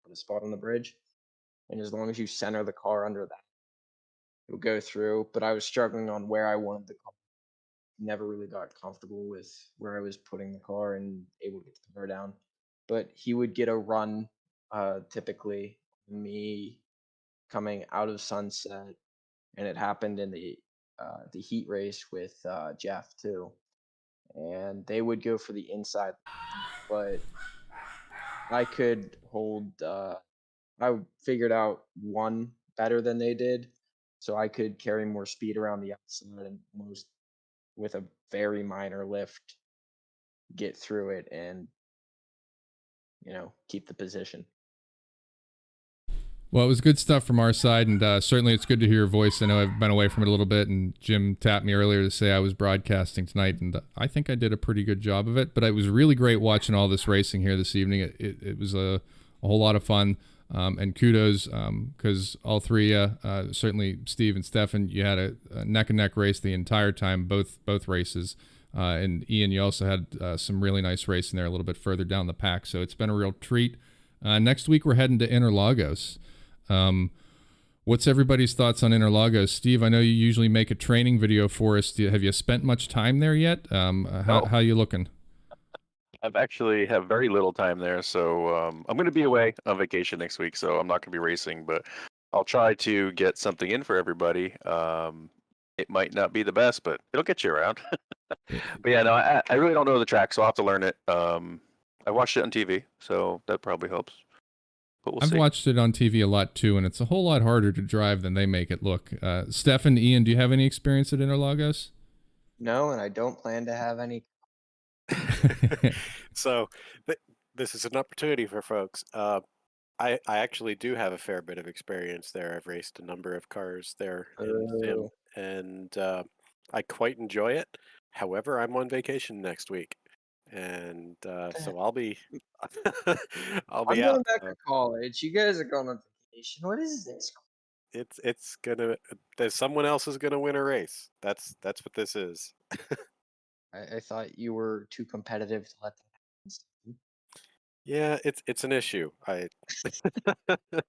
The spot on the bridge, and as long as you center the car under that, it would go through. But I was struggling on where I wanted the car. Never really got comfortable with where I was putting the car and able to get the car down. But he would get a run, typically me coming out of sunset, and it happened in the heat race with Jeff too, and they would go for the inside, but I could hold. I figured out one better than they did, so I could carry more speed around the outside and almost with a very minor lift get through it and keep the position. Well, it was good stuff from our side, and certainly it's good to hear your voice. I know I've been away from it a little bit, and Jim tapped me earlier to say I was broadcasting tonight, and I think I did a pretty good job of it. But it was really great watching all this racing here this evening. It was a whole lot of fun, and kudos because all three, certainly Steve and Stefan, you had a neck-and-neck race the entire time, both races. And Ian, you also had some really nice racing there a little bit further down the pack, so it's been a real treat. Next week we're heading to Interlagos. What's everybody's thoughts on Interlagos? Steve, I know you usually make a training video for us. Have you spent much time there yet? How you looking? I've actually have very little time there, so I'm going to be away on vacation next week, so I'm not going to be racing, but I'll try to get something in for everybody. It might not be the best, but it'll get you around. But yeah, no, I really don't know the track, so I'll have to learn it. I watched it on TV, so that probably helps. But we'll see. I've watched it on TV a lot too, and it's a whole lot harder to drive than they make it look. Stefan, Ian, do you have any experience at Interlagos? No, and I don't plan to have any. So this is an opportunity for folks. I actually do have a fair bit of experience there. I've raced a number of cars there in the sim, and I quite enjoy it. However, I'm on vacation next week, and so I'll be I'm out. going back to college. You guys are going on vacation. What is this? It's gonna. There's someone else is gonna win a race. That's what this is. I thought you were too competitive to let that happen. Yeah, it's an issue.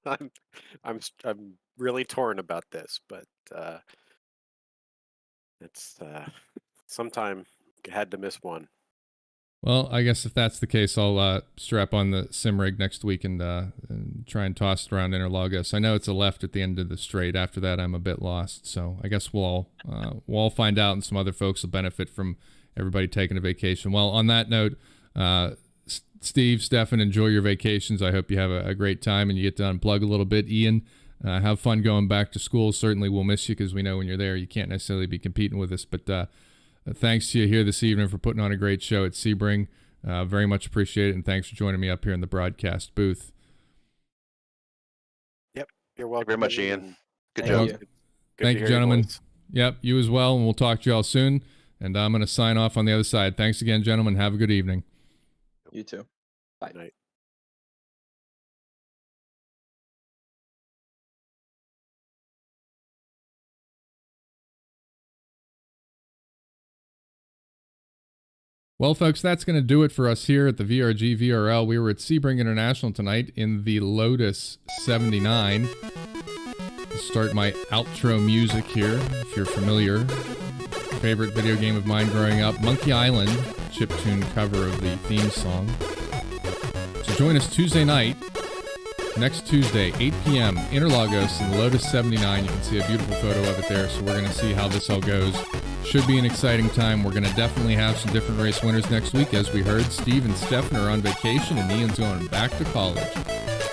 I'm really torn about this, but it's sometime had to miss one. Well, I guess if that's the case, I'll strap on the sim rig next week and try and toss it around Interlagos. I know it's a left at the end of the straight. After that, I'm a bit lost. So I guess we'll all find out, and some other folks will benefit from everybody taking a vacation. Well, on that note, Steve, Stefan, enjoy your vacations. I hope you have a great time and you get to unplug a little bit. Ian, have fun going back to school. Certainly we'll miss you because we know when you're there you can't necessarily be competing with us. But thanks to you here this evening for putting on a great show at Sebring. Very much appreciate it, and thanks for joining me up here in the broadcast booth. Yep, you're welcome. Thank you very much, Ian. Good Thank job. you. Thank you, gentlemen. Yep, you as well, and we'll talk to you all soon. And I'm going to sign off on the other side. Thanks again, gentlemen. Have a good evening. You too. Bye. Night. Well, folks, that's going to do it for us here at the VRG VRL. We were at Sebring International tonight in the Lotus 79. To start my outro music here, if you're familiar. Favorite video game of mine growing up, Monkey Island, chiptune cover of the theme song. So join us Tuesday night, next Tuesday, 8 p.m., Interlagos in the Lotus 79. You can see a beautiful photo of it there, so we're going to see how this all goes. Should be an exciting time. We're going to definitely have some different race winners next week. As we heard, Steve and Stefan are on vacation, and Ian's going back to college.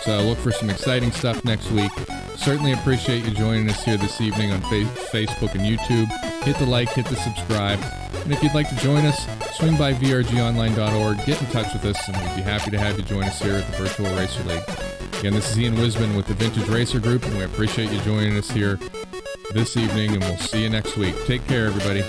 So look for some exciting stuff next week. Certainly appreciate you joining us here this evening on Facebook and YouTube. Hit the like, hit the subscribe. And if you'd like to join us, swing by vrgonline.org, get in touch with us, and we'd be happy to have you join us here at the Virtual Racer League. Again, this is Ian Wisman with the Vintage Racer Group, and we appreciate you joining us here this evening, and we'll see you next week. Take care, everybody.